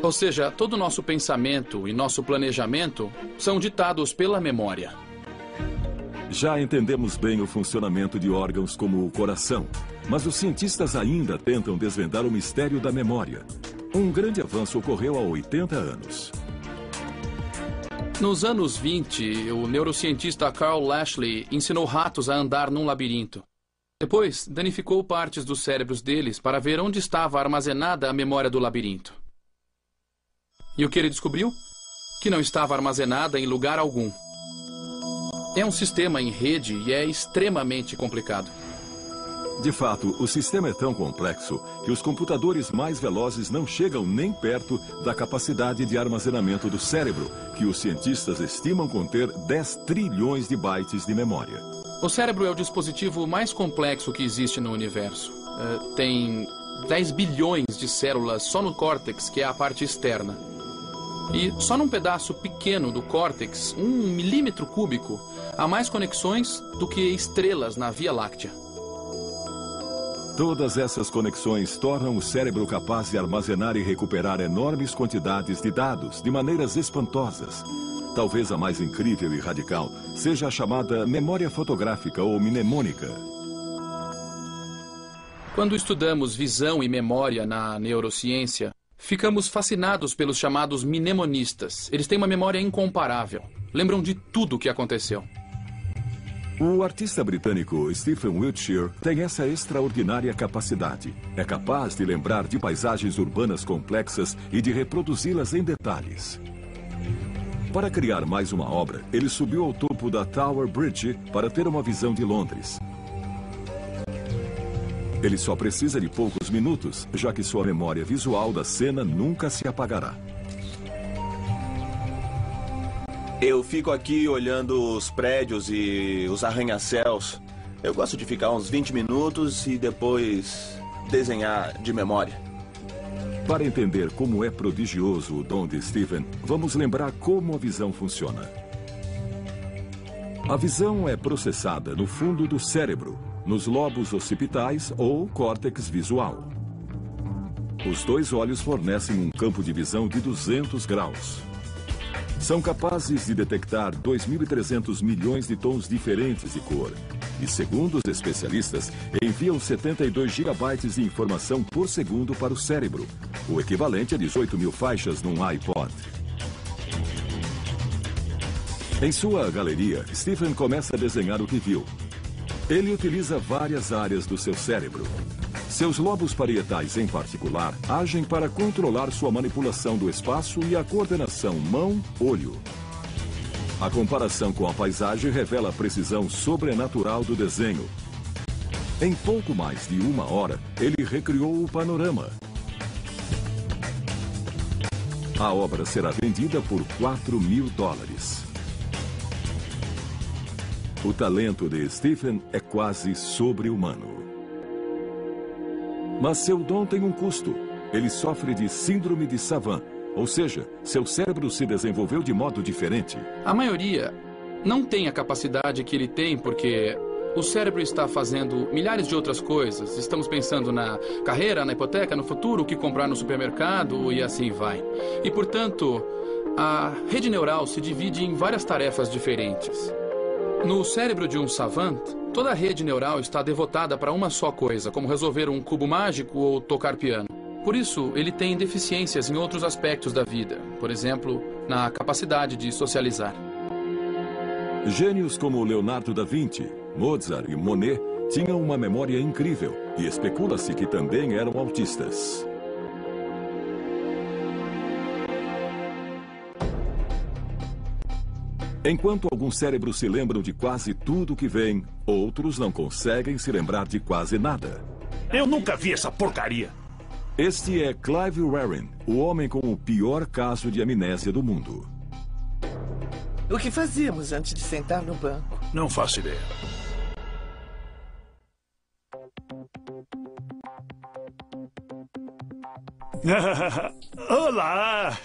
Ou seja, todo o nosso pensamento e nosso planejamento são ditados pela memória. Já entendemos bem o funcionamento de órgãos como o coração, mas os cientistas ainda tentam desvendar o mistério da memória. Um grande avanço ocorreu há 80 anos. Nos anos 20, o neurocientista Carl Lashley ensinou ratos a andar num labirinto. Depois, danificou partes dos cérebros deles para ver onde estava armazenada a memória do labirinto. E o que ele descobriu? Que não estava armazenada em lugar algum. É um sistema em rede e é extremamente complicado. De fato, o sistema é tão complexo que os computadores mais velozes não chegam nem perto da capacidade de armazenamento do cérebro, que os cientistas estimam conter 10 trilhões de bytes de memória. O cérebro é o dispositivo mais complexo que existe no universo. Tem 10 bilhões de células só no córtex, que é a parte externa. E só num pedaço pequeno do córtex, 1 milímetro cúbico, há mais conexões do que estrelas na Via Láctea. Todas essas conexões tornam o cérebro capaz de armazenar e recuperar enormes quantidades de dados de maneiras espantosas. Talvez a mais incrível e radical seja a chamada memória fotográfica ou mnemônica. Quando estudamos visão e memória na neurociência, ficamos fascinados pelos chamados mnemonistas. Eles têm uma memória incomparável. Lembram de tudo o que aconteceu. O artista britânico Stephen Wiltshire tem essa extraordinária capacidade. É capaz de lembrar de paisagens urbanas complexas e de reproduzi-las em detalhes. Para criar mais uma obra, ele subiu ao topo da Tower Bridge para ter uma visão de Londres. Ele só precisa de poucos minutos, já que sua memória visual da cena nunca se apagará. Eu fico aqui olhando os prédios e os arranha-céus. Eu gosto de ficar uns 20 minutos e depois desenhar de memória. Para entender como é prodigioso o dom de Stephen, vamos lembrar como a visão funciona. A visão é processada no fundo do cérebro, nos lobos occipitais ou córtex visual. Os dois olhos fornecem um campo de visão de 200 graus. São capazes de detectar 2.300 milhões de tons diferentes de cor. E, segundo os especialistas, enviam 72 gigabytes de informação por segundo para o cérebro, o equivalente a 18.000 faixas num iPod. Em sua galeria, Stephen começa a desenhar o que viu. Ele utiliza várias áreas do seu cérebro. Seus lobos parietais, em particular, agem para controlar sua manipulação do espaço e a coordenação mão-olho. A comparação com a paisagem revela a precisão sobrenatural do desenho. Em pouco mais de 1 hora, ele recriou o panorama. A obra será vendida por $4.000. O talento de Stephen é quase sobre-humano. Mas seu dom tem um custo. Ele sofre de síndrome de Savant, ou seja, seu cérebro se desenvolveu de modo diferente. A maioria não tem a capacidade que ele tem porque o cérebro está fazendo milhares de outras coisas. Estamos pensando na carreira, na hipoteca, no futuro, o que comprar no supermercado e assim vai. E, portanto, a rede neural se divide em várias tarefas diferentes. No cérebro de um savant, toda a rede neural está devotada para uma só coisa, como resolver um cubo mágico ou tocar piano. Por isso, ele tem deficiências em outros aspectos da vida, por exemplo, na capacidade de socializar. Gênios como Leonardo da Vinci, Mozart e Monet tinham uma memória incrível e especula-se que também eram autistas. Enquanto alguns cérebros se lembram de quase tudo que vem, outros não conseguem se lembrar de quase nada. Eu nunca vi essa porcaria. Este é Clive Warren, o homem com o pior caso de amnésia do mundo. O que fazíamos antes de sentar no banco? Não faço ideia. Olá!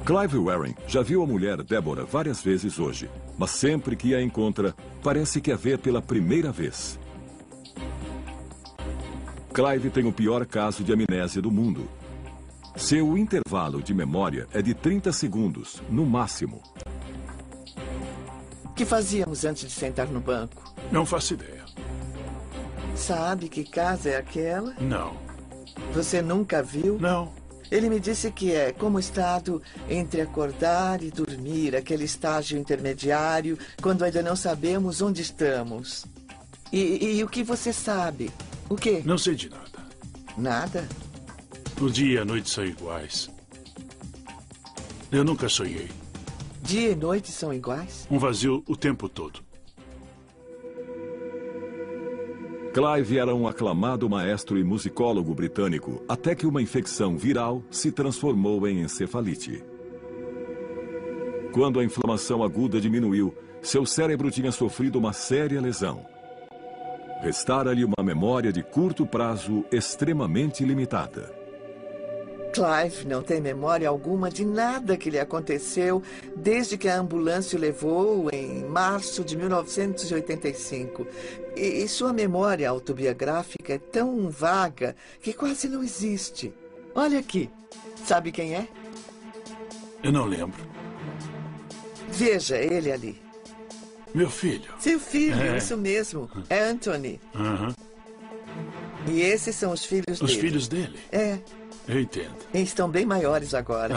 Clive Warren já viu a mulher Deborah várias vezes hoje, mas sempre que a encontra, parece que a vê pela primeira vez. Clive tem o pior caso de amnésia do mundo. Seu intervalo de memória é de 30 segundos, no máximo. O que fazíamos antes de sentar no banco? Não faço ideia. Sabe que casa é aquela? Não. Você nunca viu? Não. Ele me disse que é como o estado entre acordar e dormir, aquele estágio intermediário, quando ainda não sabemos onde estamos. E o que você sabe? O quê? Não sei de nada. Nada? O dia e a noite são iguais. Eu nunca sonhei. Dia e noite são iguais? Um vazio o tempo todo. Clive era um aclamado maestro e musicólogo britânico, até que uma infecção viral se transformou em encefalite. Quando a inflamação aguda diminuiu, seu cérebro tinha sofrido uma séria lesão. Restara-lhe uma memória de curto prazo extremamente limitada. Clive não tem memória alguma de nada que lhe aconteceu desde que a ambulância o levou em março de 1985. E sua memória autobiográfica é tão vaga que quase não existe. Olha aqui. Sabe quem é? Eu não lembro. Veja ele ali. Meu filho. Seu filho, isso mesmo. É Anthony. E esses são os filhos dele. Os filhos dele? É. Eu entendo. E estão bem maiores agora.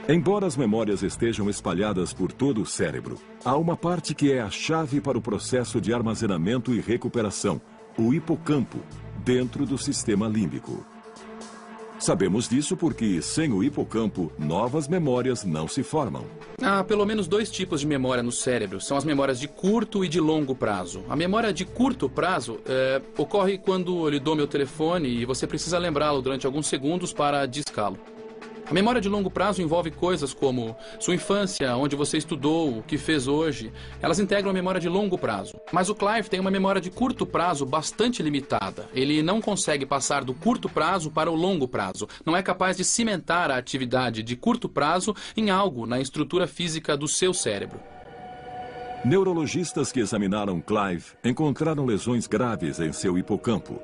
Embora as memórias estejam espalhadas por todo o cérebro, há uma parte que é a chave para o processo de armazenamento e recuperação, o hipocampo, dentro do sistema límbico. Sabemos disso porque, sem o hipocampo, novas memórias não se formam. Há pelo menos 2 tipos de memória no cérebro. São as memórias de curto e de longo prazo. A memória de curto prazo ocorre quando eu lhe dou meu telefone e você precisa lembrá-lo durante alguns segundos para discá-lo. A memória de longo prazo envolve coisas como sua infância, onde você estudou, o que fez hoje. Elas integram a memória de longo prazo. Mas o Clive tem uma memória de curto prazo bastante limitada. Ele não consegue passar do curto prazo para o longo prazo. Não é capaz de cimentar a atividade de curto prazo em algo na estrutura física do seu cérebro. Neurologistas que examinaram Clive encontraram lesões graves em seu hipocampo.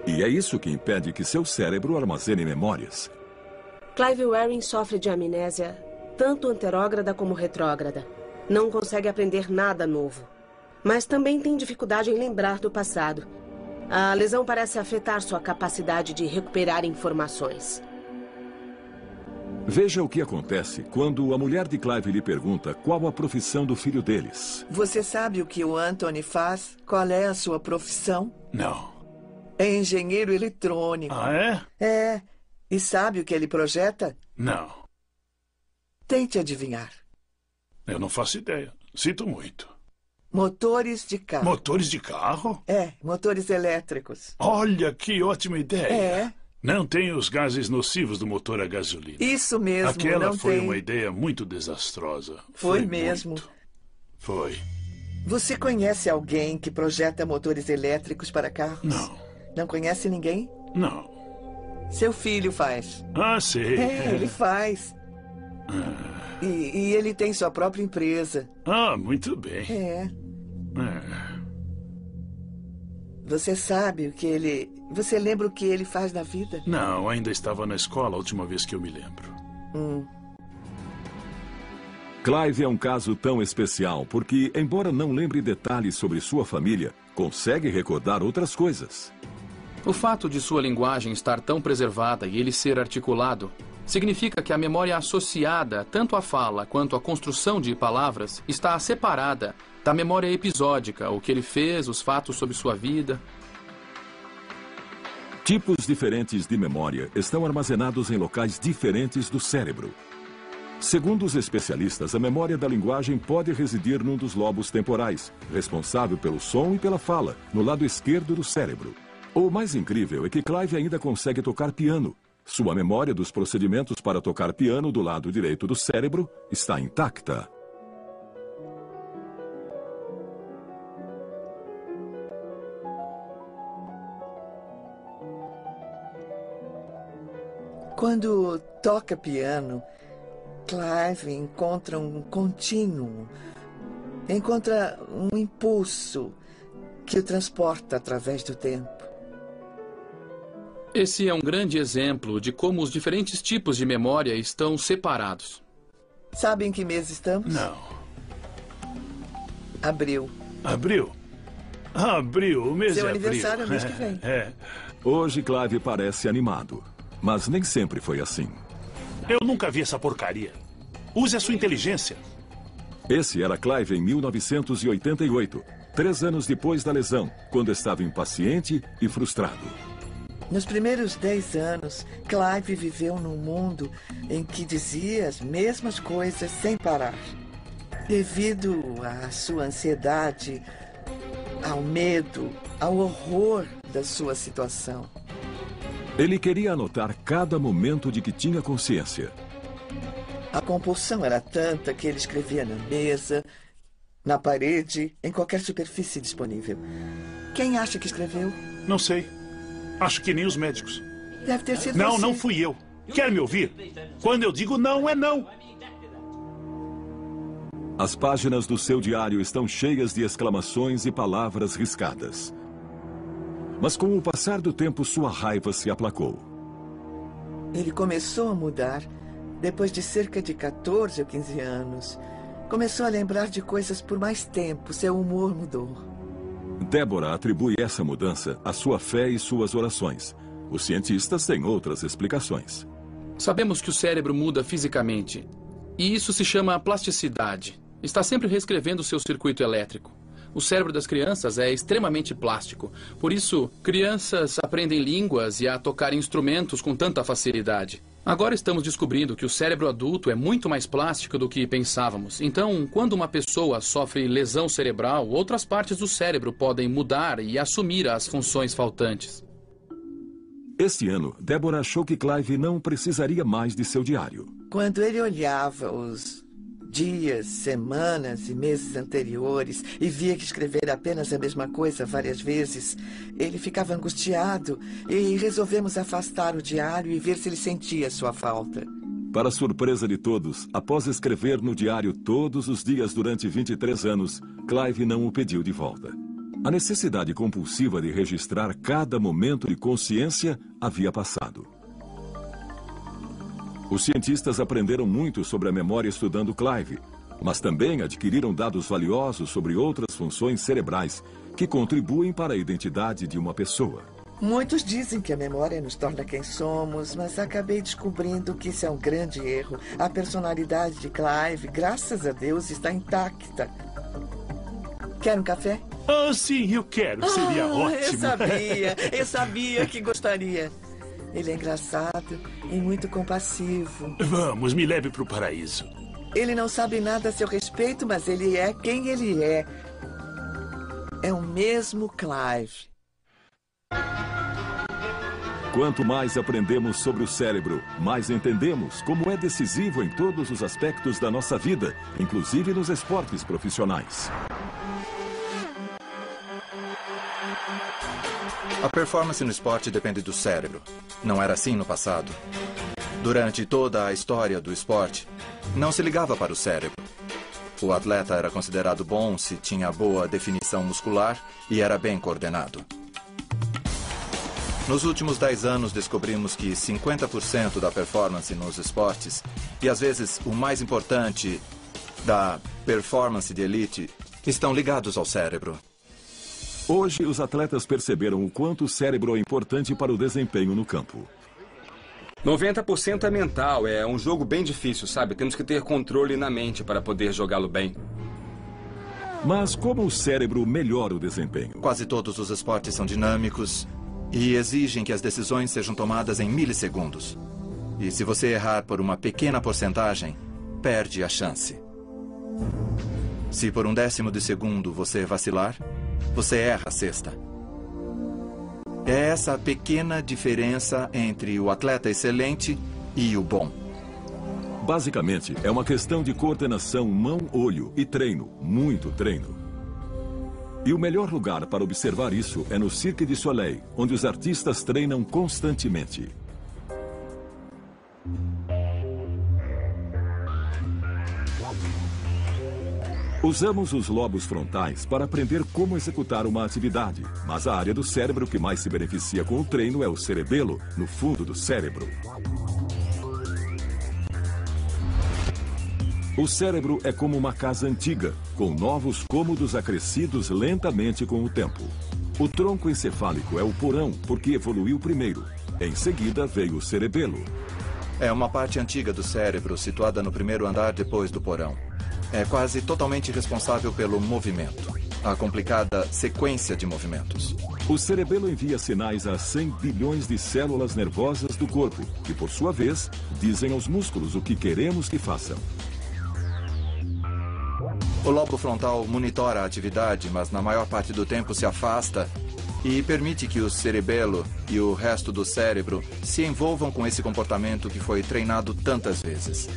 E é isso que impede que seu cérebro armazene memórias. Clive Waring sofre de amnésia, tanto anterógrada como retrógrada. Não consegue aprender nada novo. Mas também tem dificuldade em lembrar do passado. A lesão parece afetar sua capacidade de recuperar informações. Veja o que acontece quando a mulher de Clive lhe pergunta qual a profissão do filho deles. Você sabe o que o Anthony faz? Qual é a sua profissão? Não. É engenheiro eletrônico. Ah, é? É. E sabe o que ele projeta? Não. Tente adivinhar. Eu não faço ideia. Sinto muito. Motores de carro. Motores de carro? É, motores elétricos. Olha, que ótima ideia. É. Não tem os gases nocivos do motor a gasolina. Isso mesmo, Aquela não foi tem. uma ideia muito desastrosa. Foi mesmo. Muito. Foi. Você conhece alguém que projeta motores elétricos para carros? Não. Não conhece ninguém? Não. Seu filho faz. Ah, sei. É, ele faz. E ele tem sua própria empresa. Ah, muito bem. É. Você sabe o que ele... Você lembra o que ele faz na vida? Não, ainda estava na escola a última vez que eu me lembro. Clive é um caso tão especial porque, embora não lembre detalhes sobre sua família, consegue recordar outras coisas. O fato de sua linguagem estar tão preservada e ele ser articulado significa que a memória associada tanto à fala quanto à construção de palavras está separada da memória episódica, o que ele fez, os fatos sobre sua vida. Tipos diferentes de memória estão armazenados em locais diferentes do cérebro. Segundo os especialistas, a memória da linguagem pode residir num dos lobos temporais, responsável pelo som e pela fala, no lado esquerdo do cérebro. O mais incrível é que Clive ainda consegue tocar piano. Sua memória dos procedimentos para tocar piano do lado direito do cérebro está intacta. Quando toca piano, Clive encontra um contínuo, encontra um impulso que o transporta através do tempo. Esse é um grande exemplo de como os diferentes tipos de memória estão separados. Sabe em que mês estamos? Não. Abril. Abril? Abril, o mês Seu de abril. aniversário é mês que vem. Hoje Clive parece animado, mas nem sempre foi assim. Eu nunca vi essa porcaria. Use a sua inteligência. Esse era Clive em 1988, 3 anos depois da lesão, quando estava impaciente e frustrado. Nos primeiros 10 anos, Clive viveu num mundo em que dizia as mesmas coisas sem parar. Devido à sua ansiedade, ao medo, ao horror da sua situação. Ele queria anotar cada momento de que tinha consciência. A compulsão era tanta que ele escrevia na mesa, na parede, em qualquer superfície disponível. Quem acha que escreveu? Não sei. Acho que nem os médicos. Deve ter sido Não, você. não fui eu. Quer me ouvir? Quando eu digo não, é não. As páginas do seu diário estão cheias de exclamações e palavras riscadas. Mas com o passar do tempo, sua raiva se aplacou. Ele começou a mudar depois de cerca de 14 ou 15 anos. Começou a lembrar de coisas por mais tempo. Seu humor mudou. Débora atribui essa mudança à sua fé e suas orações. Os cientistas têm outras explicações. Sabemos que o cérebro muda fisicamente. E isso se chama plasticidade. Está sempre reescrevendo o seu circuito elétrico. O cérebro das crianças é extremamente plástico. Por isso, crianças aprendem línguas e a tocar instrumentos com tanta facilidade. Agora estamos descobrindo que o cérebro adulto é muito mais plástico do que pensávamos. Então, quando uma pessoa sofre lesão cerebral, outras partes do cérebro podem mudar e assumir as funções faltantes. Este ano, Débora achou que Clive não precisaria mais de seu diário. Quando ele olhava os dias, semanas e meses anteriores e via que escrever apenas a mesma coisa várias vezes, ele ficava angustiado e resolvemos afastar o diário e ver se ele sentia sua falta. Para surpresa de todos, após escrever no diário todos os dias durante 23 anos, Clive não o pediu de volta. A necessidade compulsiva de registrar cada momento de consciência havia passado. Os cientistas aprenderam muito sobre a memória estudando Clive, mas também adquiriram dados valiosos sobre outras funções cerebrais que contribuem para a identidade de uma pessoa. Muitos dizem que a memória nos torna quem somos, mas acabei descobrindo que isso é um grande erro. A personalidade de Clive, graças a Deus, está intacta. Quer um café? Ah, sim, eu quero. Seria ótimo. Eu sabia que gostaria. Ele é engraçado e muito compassivo. Vamos, me leve para o paraíso. Ele não sabe nada a seu respeito, mas ele é quem ele é. É o mesmo Clive. Quanto mais aprendemos sobre o cérebro, mais entendemos como é decisivo em todos os aspectos da nossa vida, inclusive nos esportes profissionais. A performance no esporte depende do cérebro. Não era assim no passado. Durante toda a história do esporte, não se ligava para o cérebro. O atleta era considerado bom se tinha boa definição muscular e era bem coordenado. Nos últimos 10 anos, descobrimos que 50% da performance nos esportes, e às vezes o mais importante, da performance de elite, estão ligados ao cérebro. Hoje, os atletas perceberam o quanto o cérebro é importante para o desempenho no campo. 90% é mental, é um jogo bem difícil, sabe? Temos que ter controle na mente para poder jogá-lo bem. Mas como o cérebro melhora o desempenho? Quase todos os esportes são dinâmicos e exigem que as decisões sejam tomadas em milissegundos. E se você errar por uma pequena porcentagem, perde a chance. Se por 1/10 de segundo você vacilar, você erra a cesta. É essa pequena diferença entre o atleta excelente e o bom. Basicamente, é uma questão de coordenação mão-olho e treino, muito treino. E o melhor lugar para observar isso é no Cirque du Soleil, onde os artistas treinam constantemente. Usamos os lobos frontais para aprender como executar uma atividade, mas a área do cérebro que mais se beneficia com o treino é o cerebelo, no fundo do cérebro. O cérebro é como uma casa antiga, com novos cômodos acrescidos lentamente com o tempo. O tronco encefálico é o porão, porque evoluiu primeiro. Em seguida veio o cerebelo. É uma parte antiga do cérebro situada no primeiro andar depois do porão. É quase totalmente responsável pelo movimento, a complicada sequência de movimentos. O cerebelo envia sinais a 100 bilhões de células nervosas do corpo, que por sua vez dizem aos músculos o que queremos que façam. O lobo frontal monitora a atividade, mas na maior parte do tempo se afasta e permite que o cerebelo e o resto do cérebro se envolvam com esse comportamento que foi treinado tantas vezes.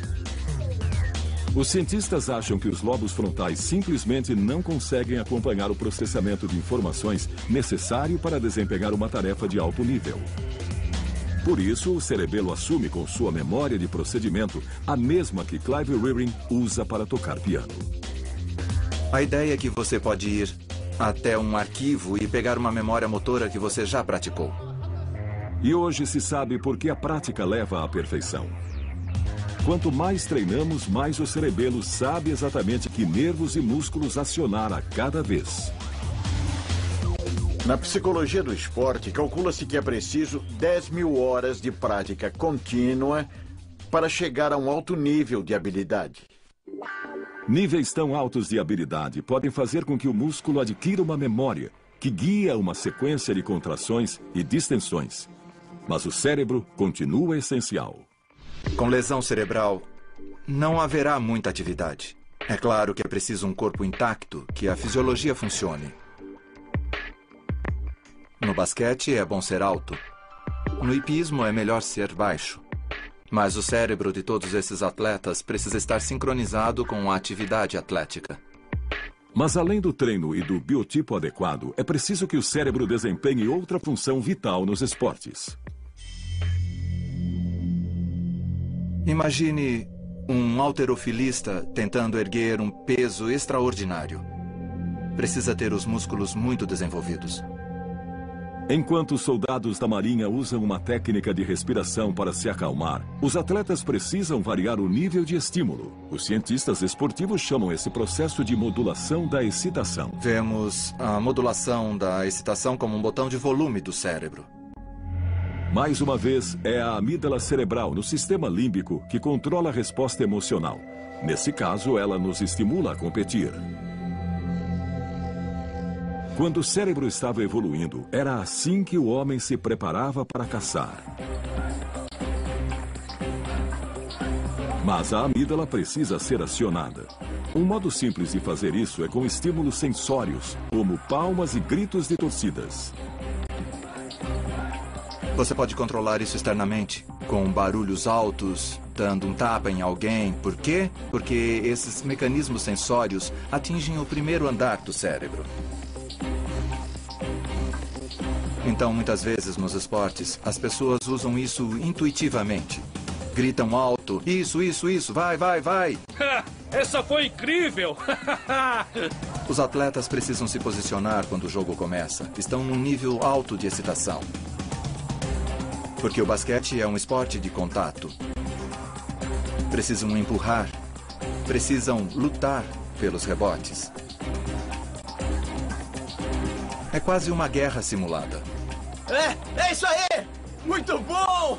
Os cientistas acham que os lobos frontais simplesmente não conseguem acompanhar o processamento de informações necessário para desempenhar uma tarefa de alto nível. Por isso, o cerebelo assume com sua memória de procedimento a mesma que Clive Rearing usa para tocar piano. A ideia é que você pode ir até um arquivo e pegar uma memória motora que você já praticou. E hoje se sabe por que a prática leva à perfeição. Quanto mais treinamos, mais o cerebelo sabe exatamente que nervos e músculos acionar a cada vez. Na psicologia do esporte, calcula-se que é preciso 10.000 horas de prática contínua para chegar a um alto nível de habilidade. Níveis tão altos de habilidade podem fazer com que o músculo adquira uma memória que guia uma sequência de contrações e distensões. Mas o cérebro continua essencial. Com lesão cerebral, não haverá muita atividade. É claro que é preciso um corpo intacto, que a fisiologia funcione. No basquete é bom ser alto. No hipismo é melhor ser baixo. Mas o cérebro de todos esses atletas precisa estar sincronizado com a atividade atlética. Mas além do treino e do biotipo adequado, é preciso que o cérebro desempenhe outra função vital nos esportes. Imagine um halterofilista tentando erguer um peso extraordinário. Precisa ter os músculos muito desenvolvidos. Enquanto os soldados da Marinha usam uma técnica de respiração para se acalmar, os atletas precisam variar o nível de estímulo. Os cientistas esportivos chamam esse processo de modulação da excitação. Vemos a modulação da excitação como um botão de volume do cérebro. Mais uma vez, é a amígdala cerebral no sistema límbico que controla a resposta emocional. Nesse caso, ela nos estimula a competir. Quando o cérebro estava evoluindo, era assim que o homem se preparava para caçar. Mas a amígdala precisa ser acionada. Um modo simples de fazer isso é com estímulos sensórios, como palmas e gritos de torcidas. Você pode controlar isso externamente, com barulhos altos, dando um tapa em alguém. Por quê? Porque esses mecanismos sensórios atingem o primeiro andar do cérebro. Então, muitas vezes nos esportes, as pessoas usam isso intuitivamente. Gritam alto, isso, vai, vai, vai. Essa foi incrível! Os atletas precisam se posicionar quando o jogo começa. Estão num nível alto de excitação. Porque o basquete é um esporte de contato. Precisam empurrar. Precisam lutar pelos rebotes. É quase uma guerra simulada. É isso aí! Muito bom!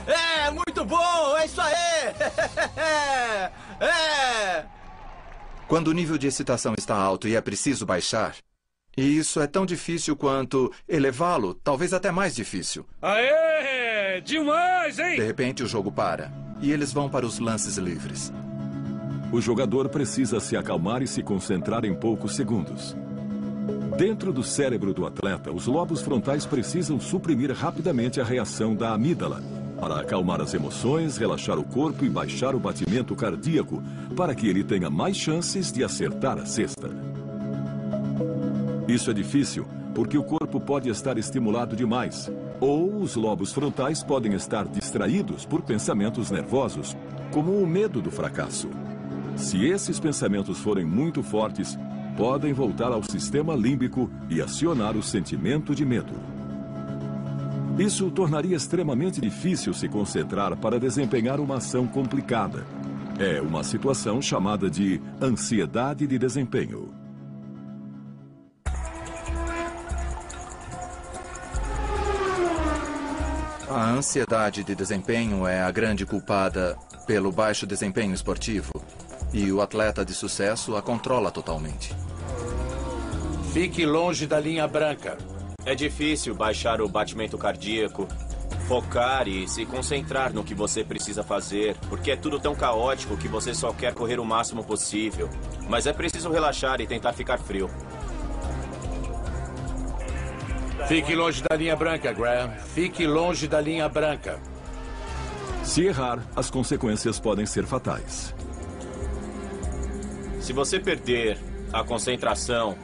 É, muito bom! É isso aí! Quando o nível de excitação está alto e é preciso baixar, e isso é tão difícil quanto elevá-lo, talvez até mais difícil. Aê! Demais, hein? De repente o jogo para, e eles vão para os lances livres. O jogador precisa se acalmar e se concentrar em poucos segundos. Dentro do cérebro do atleta, os lobos frontais precisam suprimir rapidamente a reação da amígdala para acalmar as emoções, relaxar o corpo e baixar o batimento cardíaco para que ele tenha mais chances de acertar a cesta. Isso é difícil porque o corpo pode estar estimulado demais ou os lobos frontais podem estar distraídos por pensamentos nervosos, como o medo do fracasso. Se esses pensamentos forem muito fortes, podem voltar ao sistema límbico e acionar o sentimento de medo. Isso tornaria extremamente difícil se concentrar para desempenhar uma ação complicada. É uma situação chamada de ansiedade de desempenho. A ansiedade de desempenho é a grande culpada pelo baixo desempenho esportivo. E o atleta de sucesso a controla totalmente. Fique longe da linha branca. É difícil baixar o batimento cardíaco, focar e se concentrar no que você precisa fazer, porque é tudo tão caótico que você só quer correr o máximo possível. Mas é preciso relaxar e tentar ficar frio. Fique longe da linha branca, Graham. Fique longe da linha branca. Se errar, as consequências podem ser fatais. Se você perder a concentração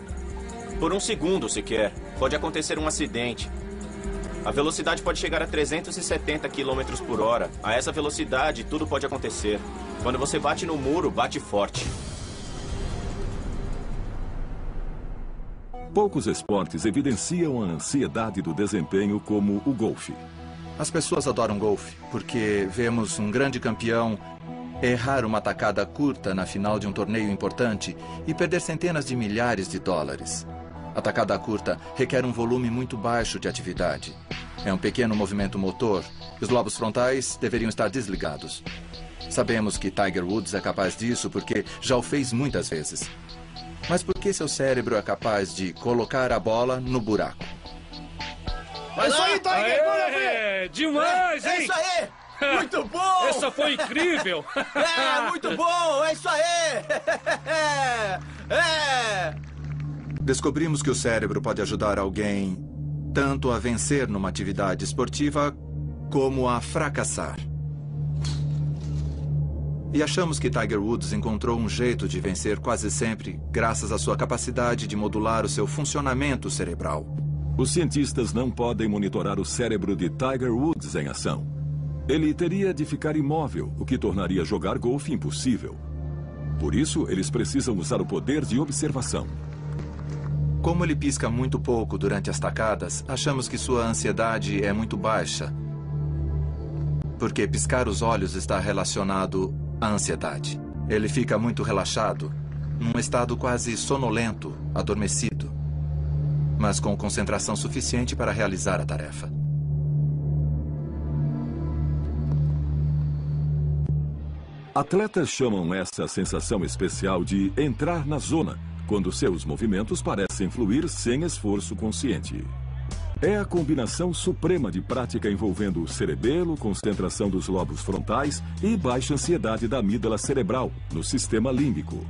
por um segundo sequer, pode acontecer um acidente. A velocidade pode chegar a 370 km por hora. A essa velocidade, tudo pode acontecer. Quando você bate no muro, bate forte. Poucos esportes evidenciam a ansiedade do desempenho como o golfe. As pessoas adoram golfe porque vemos um grande campeão errar uma tacada curta na final de um torneio importante e perder centenas de milhares de dólares. A tacada curta requer um volume muito baixo de atividade. É um pequeno movimento motor. Os lobos frontais deveriam estar desligados. Sabemos que Tiger Woods é capaz disso porque já o fez muitas vezes. Mas por que seu cérebro é capaz de colocar a bola no buraco? É isso aí, Tiger! Bora ver! Demais, hein? É isso aí! Muito bom! Essa foi incrível! É, muito bom! É isso aí! Descobrimos que o cérebro pode ajudar alguém tanto a vencer numa atividade esportiva como a fracassar. E achamos que Tiger Woods encontrou um jeito de vencer quase sempre graças à sua capacidade de modular o seu funcionamento cerebral. Os cientistas não podem monitorar o cérebro de Tiger Woods em ação. Ele teria de ficar imóvel, o que tornaria jogar golfe impossível. Por isso, eles precisam usar o poder de observação. Como ele pisca muito pouco durante as tacadas, achamos que sua ansiedade é muito baixa. Porque piscar os olhos está relacionado à ansiedade. Ele fica muito relaxado, num estado quase sonolento, adormecido, mas com concentração suficiente para realizar a tarefa. Atletas chamam essa sensação especial de entrar na zona, quando seus movimentos parecem fluir sem esforço consciente. É a combinação suprema de prática envolvendo o cerebelo, concentração dos lobos frontais e baixa ansiedade da amígdala cerebral, no sistema límbico.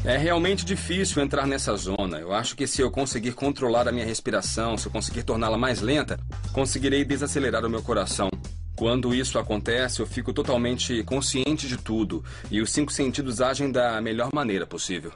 É realmente difícil entrar nessa zona. Eu acho que se eu conseguir controlar a minha respiração, se eu conseguir torná-la mais lenta, conseguirei desacelerar o meu coração. Quando isso acontece, eu fico totalmente consciente de tudo e os 5 sentidos agem da melhor maneira possível.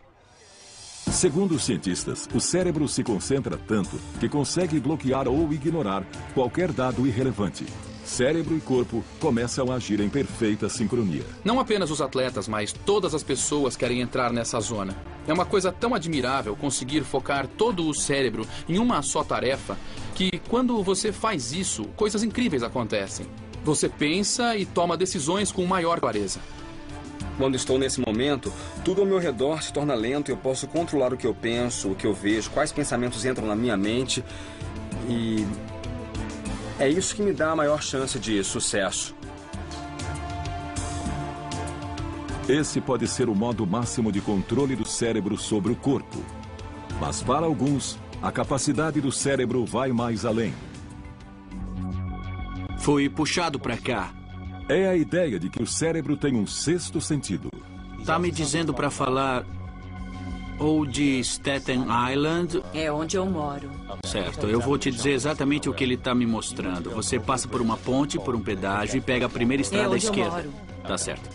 Segundo os cientistas, o cérebro se concentra tanto que consegue bloquear ou ignorar qualquer dado irrelevante. Cérebro e corpo começam a agir em perfeita sincronia. Não apenas os atletas, mas todas as pessoas querem entrar nessa zona. É uma coisa tão admirável conseguir focar todo o cérebro em uma só tarefa que, quando você faz isso, coisas incríveis acontecem. Você pensa e toma decisões com maior clareza. Quando estou nesse momento, tudo ao meu redor se torna lento e eu posso controlar o que eu penso, o que eu vejo, quais pensamentos entram na minha mente. E é isso que me dá a maior chance de sucesso. Esse pode ser o modo máximo de controle do cérebro sobre o corpo. Mas para alguns, a capacidade do cérebro vai mais além. Foi puxado para cá. É a ideia de que o cérebro tem um sexto sentido. Tá me dizendo para falar ou de Staten Island? É onde eu moro. Certo, eu vou te dizer exatamente o que ele tá me mostrando. Você passa por uma ponte, por um pedágio e pega a primeira estrada à esquerda. Eu moro. Tá certo.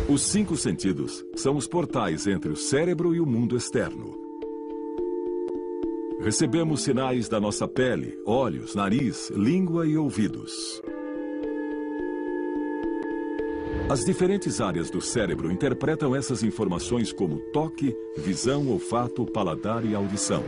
Os 5 sentidos são os portais entre o cérebro e o mundo externo. Recebemos sinais da nossa pele, olhos, nariz, língua e ouvidos. As diferentes áreas do cérebro interpretam essas informações como toque, visão, olfato, paladar e audição.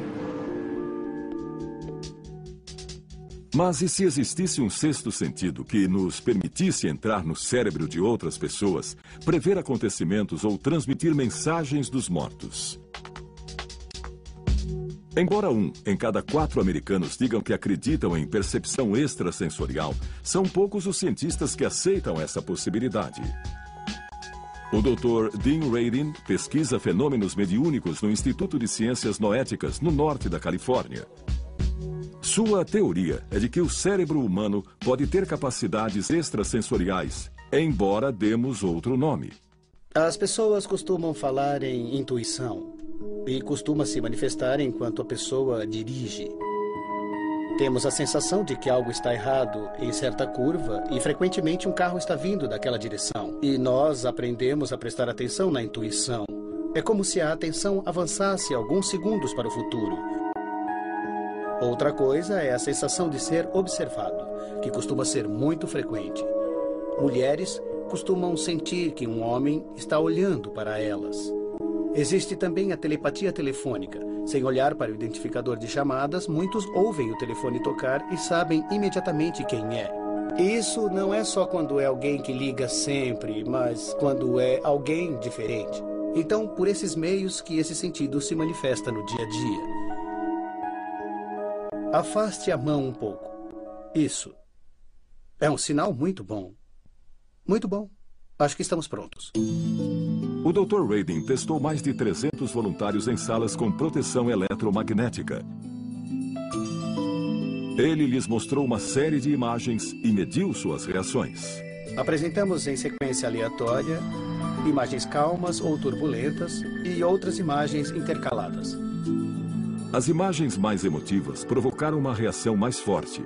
Mas e se existisse um sexto sentido que nos permitisse entrar no cérebro de outras pessoas, prever acontecimentos ou transmitir mensagens dos mortos? Embora 1 em cada 4 americanos digam que acreditam em percepção extrasensorial, são poucos os cientistas que aceitam essa possibilidade. O Dr. Dean Radin pesquisa fenômenos mediúnicos no Instituto de Ciências Noéticas, no norte da Califórnia. Sua teoria é de que o cérebro humano pode ter capacidades extrasensoriais, embora demos outro nome. As pessoas costumam falar em intuição e costuma se manifestar enquanto a pessoa dirige. Temos a sensação de que algo está errado em certa curva e frequentemente um carro está vindo daquela direção. E nós aprendemos a prestar atenção na intuição. É como se a atenção avançasse alguns segundos para o futuro. Outra coisa é a sensação de ser observado, que costuma ser muito frequente. Mulheres costumam sentir que um homem está olhando para elas. Existe também a telepatia telefônica. Sem olhar para o identificador de chamadas, muitos ouvem o telefone tocar e sabem imediatamente quem é. Isso não é só quando é alguém que liga sempre, mas quando é alguém diferente. Então, por esses meios que esse sentido se manifesta no dia a dia. Afaste a mão um pouco. Isso. É um sinal muito bom. Muito bom. Acho que estamos prontos. O Dr. Radin testou mais de 300 voluntários em salas com proteção eletromagnética. Ele lhes mostrou uma série de imagens e mediu suas reações. Apresentamos em sequência aleatória imagens calmas ou turbulentas e outras imagens intercaladas. As imagens mais emotivas provocaram uma reação mais forte.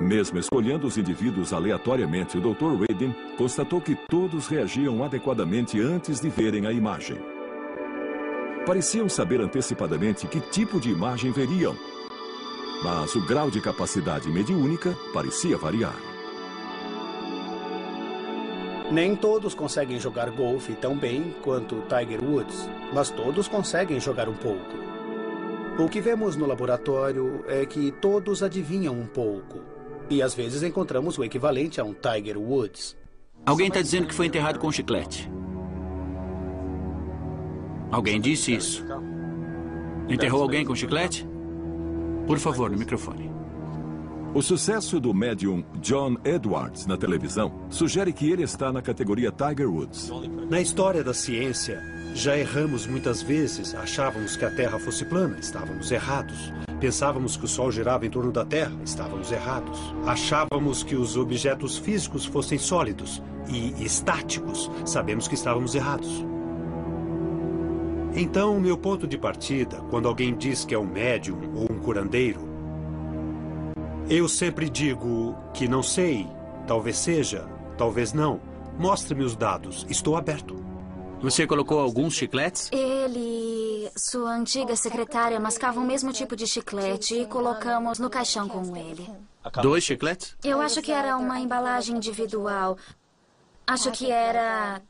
Mesmo escolhendo os indivíduos aleatoriamente, o Dr. Radin constatou que todos reagiam adequadamente antes de verem a imagem. Pareciam saber antecipadamente que tipo de imagem veriam, mas o grau de capacidade mediúnica parecia variar. Nem todos conseguem jogar golfe tão bem quanto Tiger Woods, mas todos conseguem jogar um pouco. O que vemos no laboratório é que todos adivinham um pouco. E às vezes encontramos o equivalente a um Tiger Woods. Alguém está dizendo que foi enterrado com chiclete. Alguém disse isso. Enterrou alguém com chiclete? Por favor, no microfone. O sucesso do médium John Edwards na televisão sugere que ele está na categoria Tiger Woods. Na história da ciência, já erramos muitas vezes. Achávamos que a Terra fosse plana, estávamos errados. Pensávamos que o Sol girava em torno da Terra, estávamos errados. Achávamos que os objetos físicos fossem sólidos e estáticos, sabemos que estávamos errados. Então, o meu ponto de partida, quando alguém diz que é um médium ou um curandeiro, eu sempre digo que não sei, talvez seja, talvez não. Mostre-me os dados, estou aberto. Você colocou alguns chicletes? Ele e sua antiga secretária mascavam o mesmo tipo de chiclete e colocamos no caixão com ele. 2 chicletes? Eu acho que era uma embalagem individual. Acho que era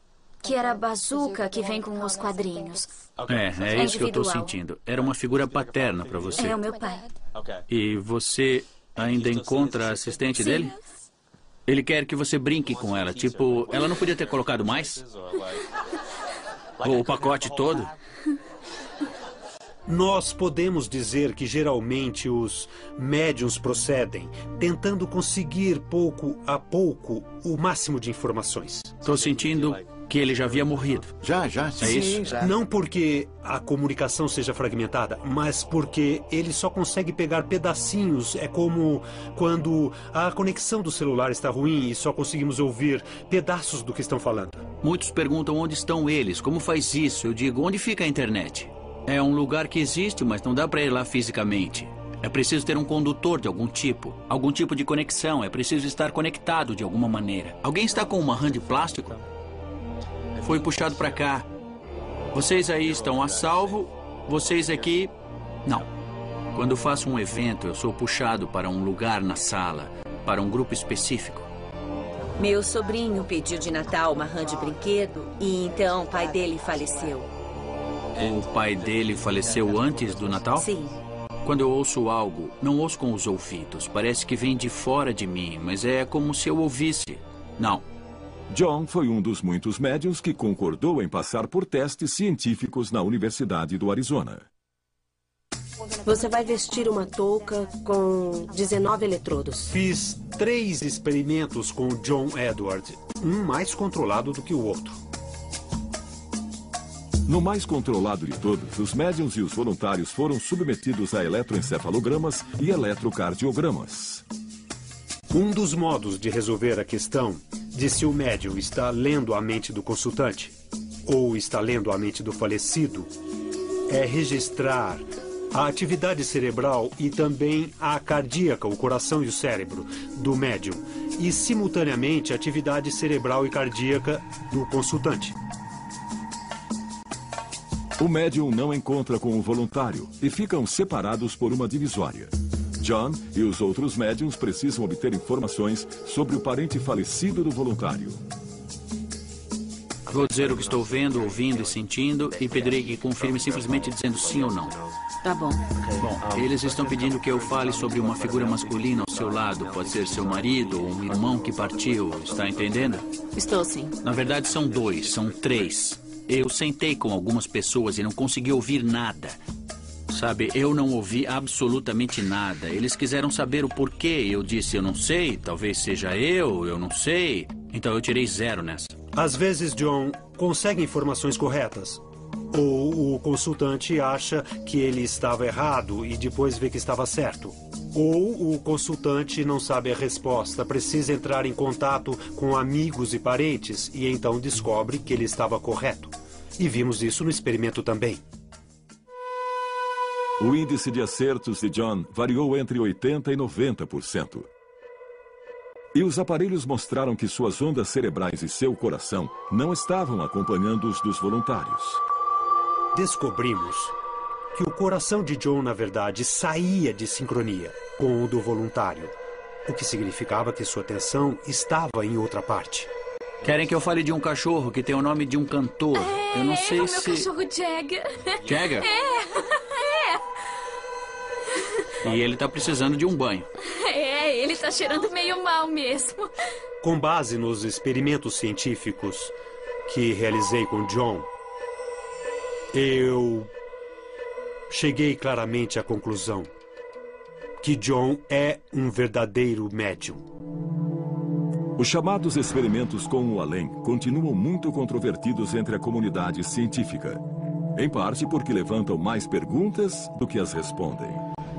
a bazuca que vem com os quadrinhos. É isso que eu estou sentindo. Era uma figura paterna para você. É o meu pai. E você ainda encontra a assistente dele? Ele quer que você brinque com ela. Tipo, ela não podia ter colocado mais? Ou o pacote todo? Nós podemos dizer que geralmente os médiuns procedem tentando conseguir pouco a pouco o máximo de informações. Estou sentindo que ele já havia morrido. Já. É isso? Já. Não porque a comunicação seja fragmentada, mas porque ele só consegue pegar pedacinhos. É como quando a conexão do celular está ruim e só conseguimos ouvir pedaços do que estão falando. Muitos perguntam onde estão eles, como faz isso? Eu digo, onde fica a internet? É um lugar que existe, mas não dá para ir lá fisicamente. É preciso ter um condutor de algum tipo de conexão, é preciso estar conectado de alguma maneira. Alguém está com uma rã de plástico? Foi puxado para cá. Vocês aí estão a salvo, vocês aqui, não. Quando faço um evento, eu sou puxado para um lugar na sala, para um grupo específico. Meu sobrinho pediu de Natal uma rã de brinquedo e então o pai dele faleceu. O pai dele faleceu antes do Natal? Sim. Quando eu ouço algo, não ouço com os ouvidos. Parece que vem de fora de mim, mas é como se eu ouvisse. Não. John foi um dos muitos médiuns que concordou em passar por testes científicos na Universidade do Arizona. Você vai vestir uma touca com 19 eletrodos. Fiz 3 experimentos com o John Edward, um mais controlado do que o outro. No mais controlado de todos, os médiuns e os voluntários foram submetidos a eletroencefalogramas e eletrocardiogramas. Um dos modos de resolver a questão de se o médium está lendo a mente do consultante ou está lendo a mente do falecido é registrar a atividade cerebral e também a cardíaca, o coração e o cérebro, do médium, e simultaneamente a atividade cerebral e cardíaca do consultante. O médium não encontra com o voluntário e ficam separados por uma divisória. John e os outros médiums precisam obter informações sobre o parente falecido do voluntário. Vou dizer o que estou vendo, ouvindo e sentindo e pedirei que confirme simplesmente dizendo sim ou não. Tá bom. Bom, eles estão pedindo que eu fale sobre uma figura masculina ao seu lado. Pode ser seu marido ou um irmão que partiu. Está entendendo? Estou sim. Na verdade, são 2, são 3. Eu sentei com algumas pessoas e não consegui ouvir nada. Sabe, eu não ouvi absolutamente nada. Eles quiseram saber o porquê. Eu disse, eu não sei. Talvez seja eu não sei. Então eu tirei 0 nessa. Às vezes, John consegue informações corretas. Ou o consultante acha que ele estava errado e depois vê que estava certo. Ou o consultante não sabe a resposta, precisa entrar em contato com amigos e parentes e então descobre que ele estava correto. E vimos isso no experimento também. O índice de acertos de John variou entre 80% e 90%. E os aparelhos mostraram que suas ondas cerebrais e seu coração não estavam acompanhando os dos voluntários. Descobrimos que o coração de John, na verdade, saía de sincronia com o do voluntário, o que significava que sua atenção estava em outra parte. Querem que eu fale de um cachorro que tem o nome de um cantor? Eu não sei o se... meu cachorro Jagger. Jagger? É. E ele tá precisando de um banho. Ele tá cheirando meio mal mesmo. Com base nos experimentos científicos que realizei com John, eu cheguei claramente à conclusão que John é um verdadeiro médium. Os chamados experimentos com o além continuam muito controvertidos entre a comunidade científica, em parte porque levantam mais perguntas do que as respondem.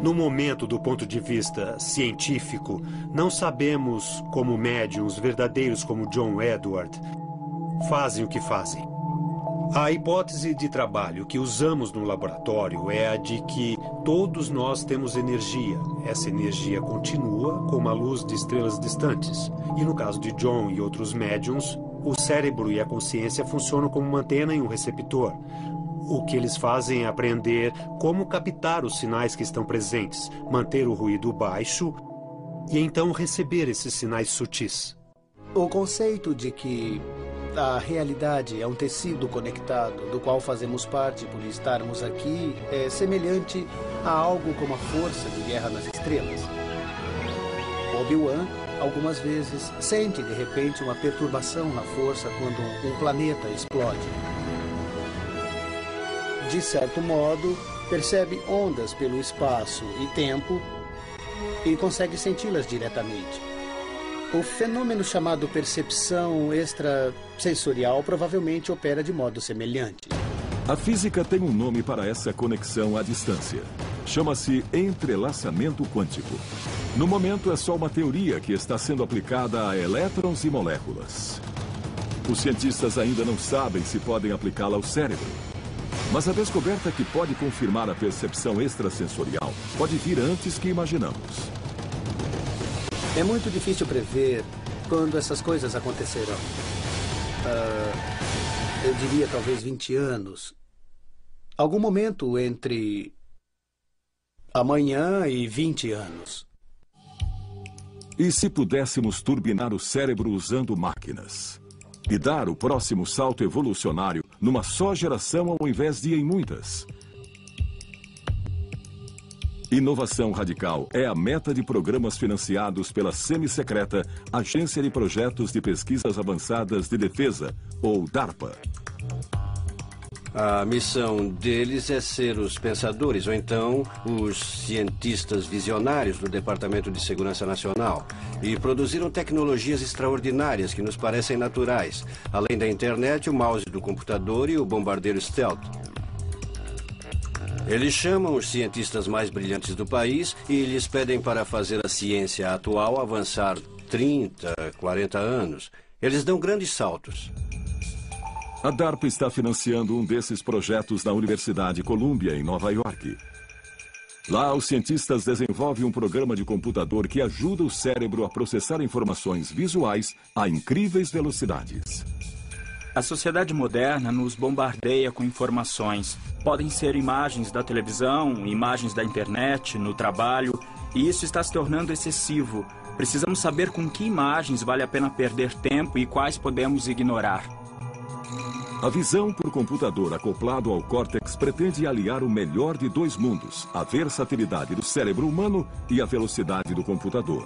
No momento, do ponto de vista científico, não sabemos como médiums verdadeiros como John Edward fazem o que fazem. A hipótese de trabalho que usamos no laboratório é a de que todos nós temos energia. Essa energia continua como a luz de estrelas distantes. E no caso de John e outros médiums, o cérebro e a consciência funcionam como uma antena e um receptor. O que eles fazem é aprender como captar os sinais que estão presentes, manter o ruído baixo e então receber esses sinais sutis. O conceito de que a realidade é um tecido conectado, do qual fazemos parte por estarmos aqui, é semelhante a algo como a força de Guerra nas Estrelas. Obi-Wan, algumas vezes, sente de repente uma perturbação na força quando um planeta explode. De certo modo, percebe ondas pelo espaço e tempo e consegue senti-las diretamente. O fenômeno chamado percepção extrasensorial provavelmente opera de modo semelhante. A física tem um nome para essa conexão à distância. Chama-se entrelaçamento quântico. No momento, é só uma teoria que está sendo aplicada a elétrons e moléculas. Os cientistas ainda não sabem se podem aplicá-la ao cérebro. Mas a descoberta que pode confirmar a percepção extrasensorial pode vir antes que imaginamos. É muito difícil prever quando essas coisas acontecerão. Eu diria talvez 20 anos. Algum momento entre amanhã e 20 anos. E se pudéssemos turbinar o cérebro usando máquinas? E dar o próximo salto evolucionário numa só geração ao invés de em muitas? Inovação radical é a meta de programas financiados pela semi-secreta Agência de Projetos de Pesquisas Avançadas de Defesa, ou DARPA. A missão deles é ser os pensadores, ou então os cientistas visionários do Departamento de Segurança Nacional. E produziram tecnologias extraordinárias que nos parecem naturais. Além da internet, o mouse do computador e o bombardeiro stealth. Eles chamam os cientistas mais brilhantes do país e lhes pedem para fazer a ciência atual avançar 30, 40 anos. Eles dão grandes saltos. A DARPA está financiando um desses projetos na Universidade Columbia, em Nova York. Lá, os cientistas desenvolvem um programa de computador que ajuda o cérebro a processar informações visuais a incríveis velocidades. A sociedade moderna nos bombardeia com informações. Podem ser imagens da televisão, imagens da internet, no trabalho, e isso está se tornando excessivo. Precisamos saber com que imagens vale a pena perder tempo e quais podemos ignorar. A visão por computador acoplado ao córtex pretende aliar o melhor de dois mundos, a versatilidade do cérebro humano e a velocidade do computador.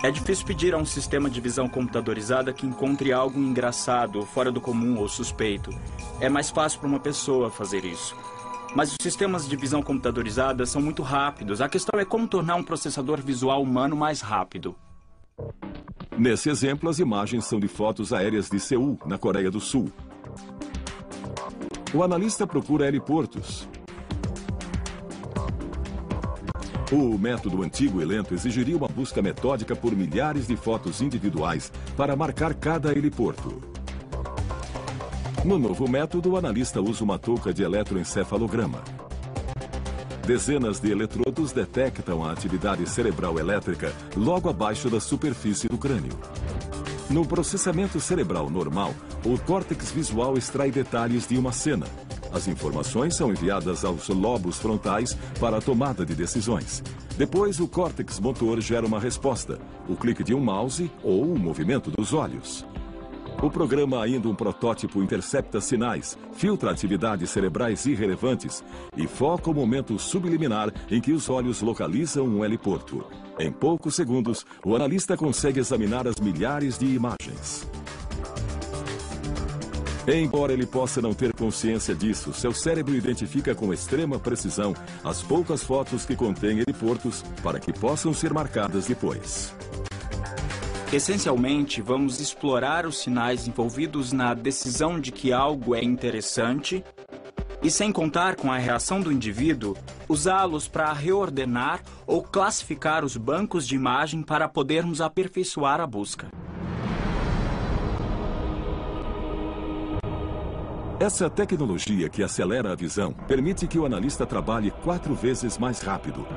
É difícil pedir a um sistema de visão computadorizada que encontre algo engraçado, fora do comum ou suspeito. É mais fácil para uma pessoa fazer isso. Mas os sistemas de visão computadorizada são muito rápidos. A questão é como tornar um processador visual humano mais rápido. Nesse exemplo, as imagens são de fotos aéreas de Seul, na Coreia do Sul. O analista procura heliportos. O método antigo e lento exigiria uma busca metódica por milhares de fotos individuais para marcar cada heliporto. No novo método, o analista usa uma touca de eletroencefalograma. Dezenas de eletrodos detectam a atividade cerebral elétrica logo abaixo da superfície do crânio. No processamento cerebral normal, o córtex visual extrai detalhes de uma cena. As informações são enviadas aos lobos frontais para a tomada de decisões. Depois, o córtex motor gera uma resposta, o clique de um mouse ou o movimento dos olhos. O programa, ainda um protótipo, intercepta sinais, filtra atividades cerebrais irrelevantes e foca o momento subliminar em que os olhos localizam um heliporto. Em poucos segundos, o analista consegue examinar as milhares de imagens. Embora ele possa não ter consciência disso, seu cérebro identifica com extrema precisão as poucas fotos que contêm heliportos para que possam ser marcadas depois. Essencialmente, vamos explorar os sinais envolvidos na decisão de que algo é interessante e, sem contar com a reação do indivíduo, usá-los para reordenar ou classificar os bancos de imagem para podermos aperfeiçoar a busca. Essa tecnologia que acelera a visão permite que o analista trabalhe 4 vezes mais rápido.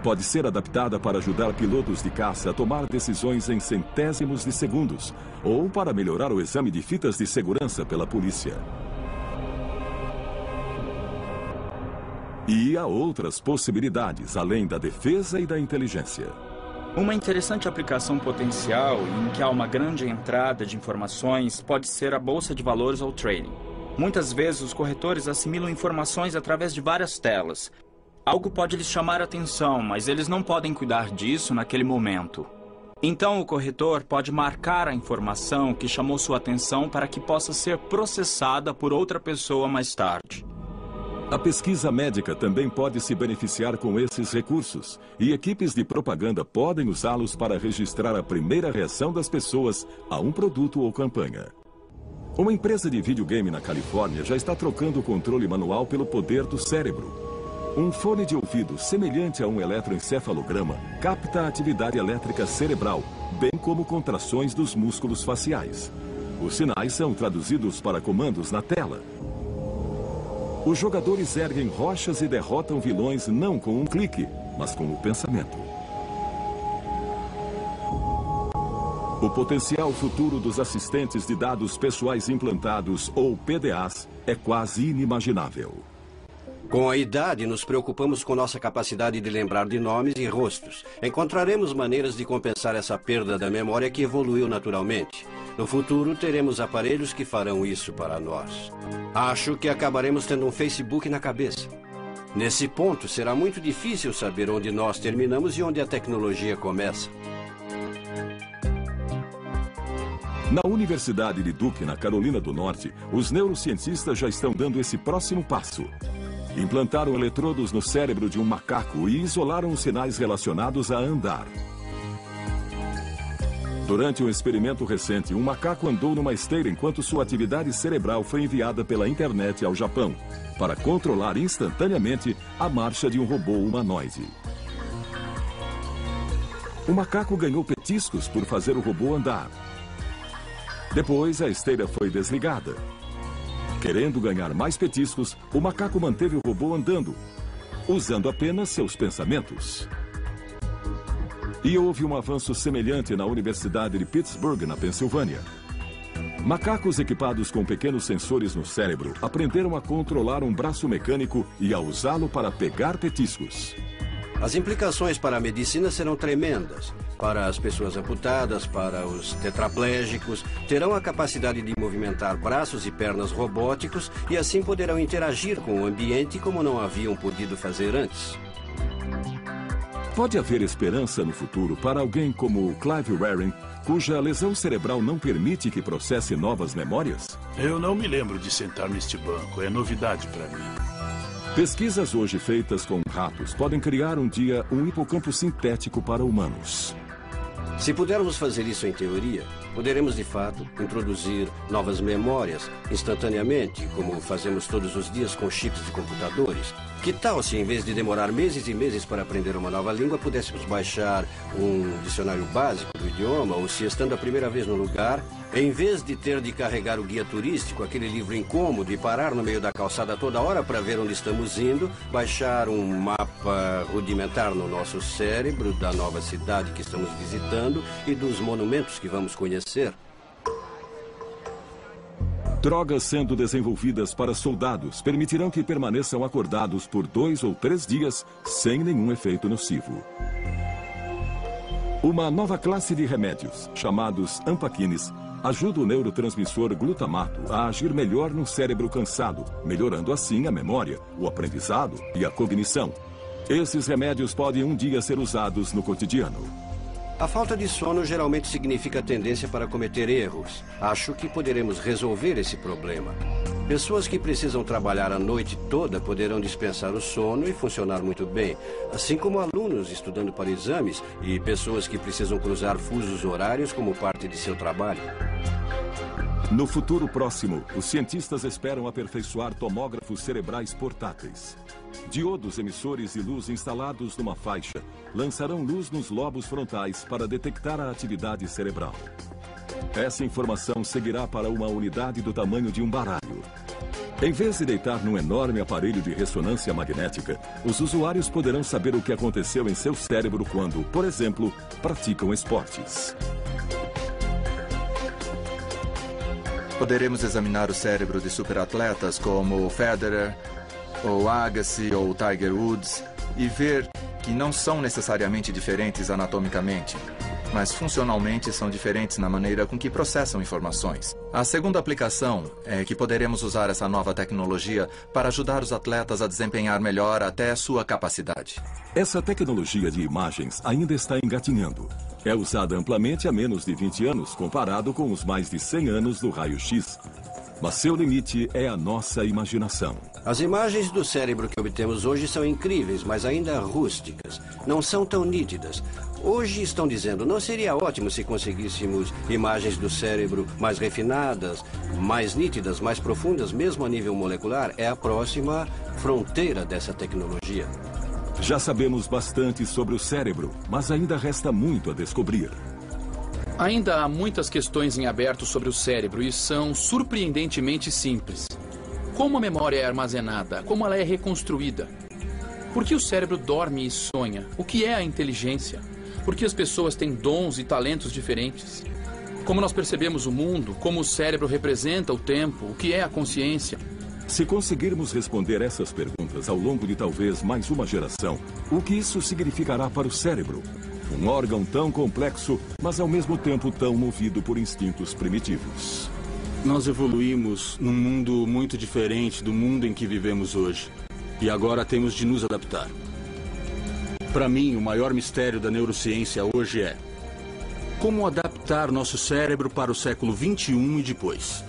Pode ser adaptada para ajudar pilotos de caça a tomar decisões em centésimos de segundos ou para melhorar o exame de fitas de segurança pela polícia. E há outras possibilidades, além da defesa e da inteligência. Uma interessante aplicação potencial em que há uma grande entrada de informações pode ser a bolsa de valores ou trading. Muitas vezes os corretores assimilam informações através de várias telas. Algo pode lhes chamar a atenção, mas eles não podem cuidar disso naquele momento. Então o corretor pode marcar a informação que chamou sua atenção para que possa ser processada por outra pessoa mais tarde. A pesquisa médica também pode se beneficiar com esses recursos, e equipes de propaganda podem usá-los para registrar a primeira reação das pessoas a um produto ou campanha. Uma empresa de videogame na Califórnia já está trocando o controle manual pelo poder do cérebro. Um fone de ouvido semelhante a um eletroencefalograma capta a atividade elétrica cerebral, bem como contrações dos músculos faciais. Os sinais são traduzidos para comandos na tela. Os jogadores erguem rochas e derrotam vilões não com um clique, mas com o pensamento. O potencial futuro dos assistentes de dados pessoais implantados, ou PDAs, é quase inimaginável. Com a idade, nos preocupamos com nossa capacidade de lembrar de nomes e rostos. Encontraremos maneiras de compensar essa perda da memória que evoluiu naturalmente. No futuro, teremos aparelhos que farão isso para nós. Acho que acabaremos tendo um Facebook na cabeça. Nesse ponto, será muito difícil saber onde nós terminamos e onde a tecnologia começa. Na Universidade de Duke, na Carolina do Norte, os neurocientistas já estão dando esse próximo passo. Implantaram eletrodos no cérebro de um macaco e isolaram os sinais relacionados a andar. Durante um experimento recente, um macaco andou numa esteira enquanto sua atividade cerebral foi enviada pela internet ao Japão, para controlar instantaneamente a marcha de um robô humanoide. O macaco ganhou petiscos por fazer o robô andar. Depois, a esteira foi desligada. Querendo ganhar mais petiscos, o macaco manteve o robô andando, usando apenas seus pensamentos. E houve um avanço semelhante na Universidade de Pittsburgh, na Pensilvânia. Macacos equipados com pequenos sensores no cérebro aprenderam a controlar um braço mecânico e a usá-lo para pegar petiscos. As implicações para a medicina serão tremendas. Para as pessoas amputadas, para os tetraplégicos, terão a capacidade de movimentar braços e pernas robóticos e assim poderão interagir com o ambiente como não haviam podido fazer antes. Pode haver esperança no futuro para alguém como Clive Warren, cuja lesão cerebral não permite que processe novas memórias? Eu não me lembro de sentar neste banco. É novidade para mim. Pesquisas hoje feitas com ratos podem criar um dia um hipocampo sintético para humanos. Se pudermos fazer isso em teoria, poderemos de fato introduzir novas memórias instantaneamente, como fazemos todos os dias com chips de computadores. Que tal se, em vez de demorar meses e meses para aprender uma nova língua, pudéssemos baixar um dicionário básico do idioma, ou se, estando a primeira vez no lugar, em vez de ter de carregar o guia turístico, aquele livro incômodo, e parar no meio da calçada toda hora para ver onde estamos indo, baixar um mapa rudimentar no nosso cérebro da nova cidade que estamos visitando e dos monumentos que vamos conhecer. Drogas sendo desenvolvidas para soldados permitirão que permaneçam acordados por 2 ou 3 dias sem nenhum efeito nocivo. Uma nova classe de remédios, chamados ampaquines, ajuda o neurotransmissor glutamato a agir melhor no cérebro cansado, melhorando assim a memória, o aprendizado e a cognição. Esses remédios podem um dia ser usados no cotidiano. A falta de sono geralmente significa tendência para cometer erros. Acho que poderemos resolver esse problema. Pessoas que precisam trabalhar a noite toda poderão dispensar o sono e funcionar muito bem, assim como alunos estudando para exames e pessoas que precisam cruzar fusos horários como parte de seu trabalho. No futuro próximo, os cientistas esperam aperfeiçoar tomógrafos cerebrais portáteis. Diodos emissores e luz instalados numa faixa lançarão luz nos lobos frontais para detectar a atividade cerebral. Essa informação seguirá para uma unidade do tamanho de um baralho. Em vez de deitar num enorme aparelho de ressonância magnética, os usuários poderão saber o que aconteceu em seu cérebro quando, por exemplo, praticam esportes. Poderemos examinar o cérebro de superatletas como Federer, ou Agassi, ou Tiger Woods, e ver que não são necessariamente diferentes anatomicamente, mas funcionalmente são diferentes na maneira com que processam informações. A segunda aplicação é que poderemos usar essa nova tecnologia para ajudar os atletas a desempenhar melhor até a sua capacidade. Essa tecnologia de imagens ainda está engatinhando. É usada amplamente há menos de 20 anos, comparado com os mais de 100 anos do raio-x. Mas seu limite é a nossa imaginação. As imagens do cérebro que obtemos hoje são incríveis, mas ainda rústicas. Não são tão nítidas. Hoje estão dizendo, não seria ótimo se conseguíssemos imagens do cérebro mais refinadas, mais nítidas, mais profundas, mesmo a nível molecular? É a próxima fronteira dessa tecnologia. Já sabemos bastante sobre o cérebro, mas ainda resta muito a descobrir. Ainda há muitas questões em aberto sobre o cérebro e são surpreendentemente simples. Como a memória é armazenada? Como ela é reconstruída? Por que o cérebro dorme e sonha? O que é a inteligência? Por que as pessoas têm dons e talentos diferentes? Como nós percebemos o mundo? Como o cérebro representa o tempo? O que é a consciência? Se conseguirmos responder essas perguntas ao longo de talvez mais uma geração, o que isso significará para o cérebro? Um órgão tão complexo, mas ao mesmo tempo tão movido por instintos primitivos. Nós evoluímos num mundo muito diferente do mundo em que vivemos hoje. E agora temos de nos adaptar. Para mim, o maior mistério da neurociência hoje é como adaptar nosso cérebro para o século XXI e depois.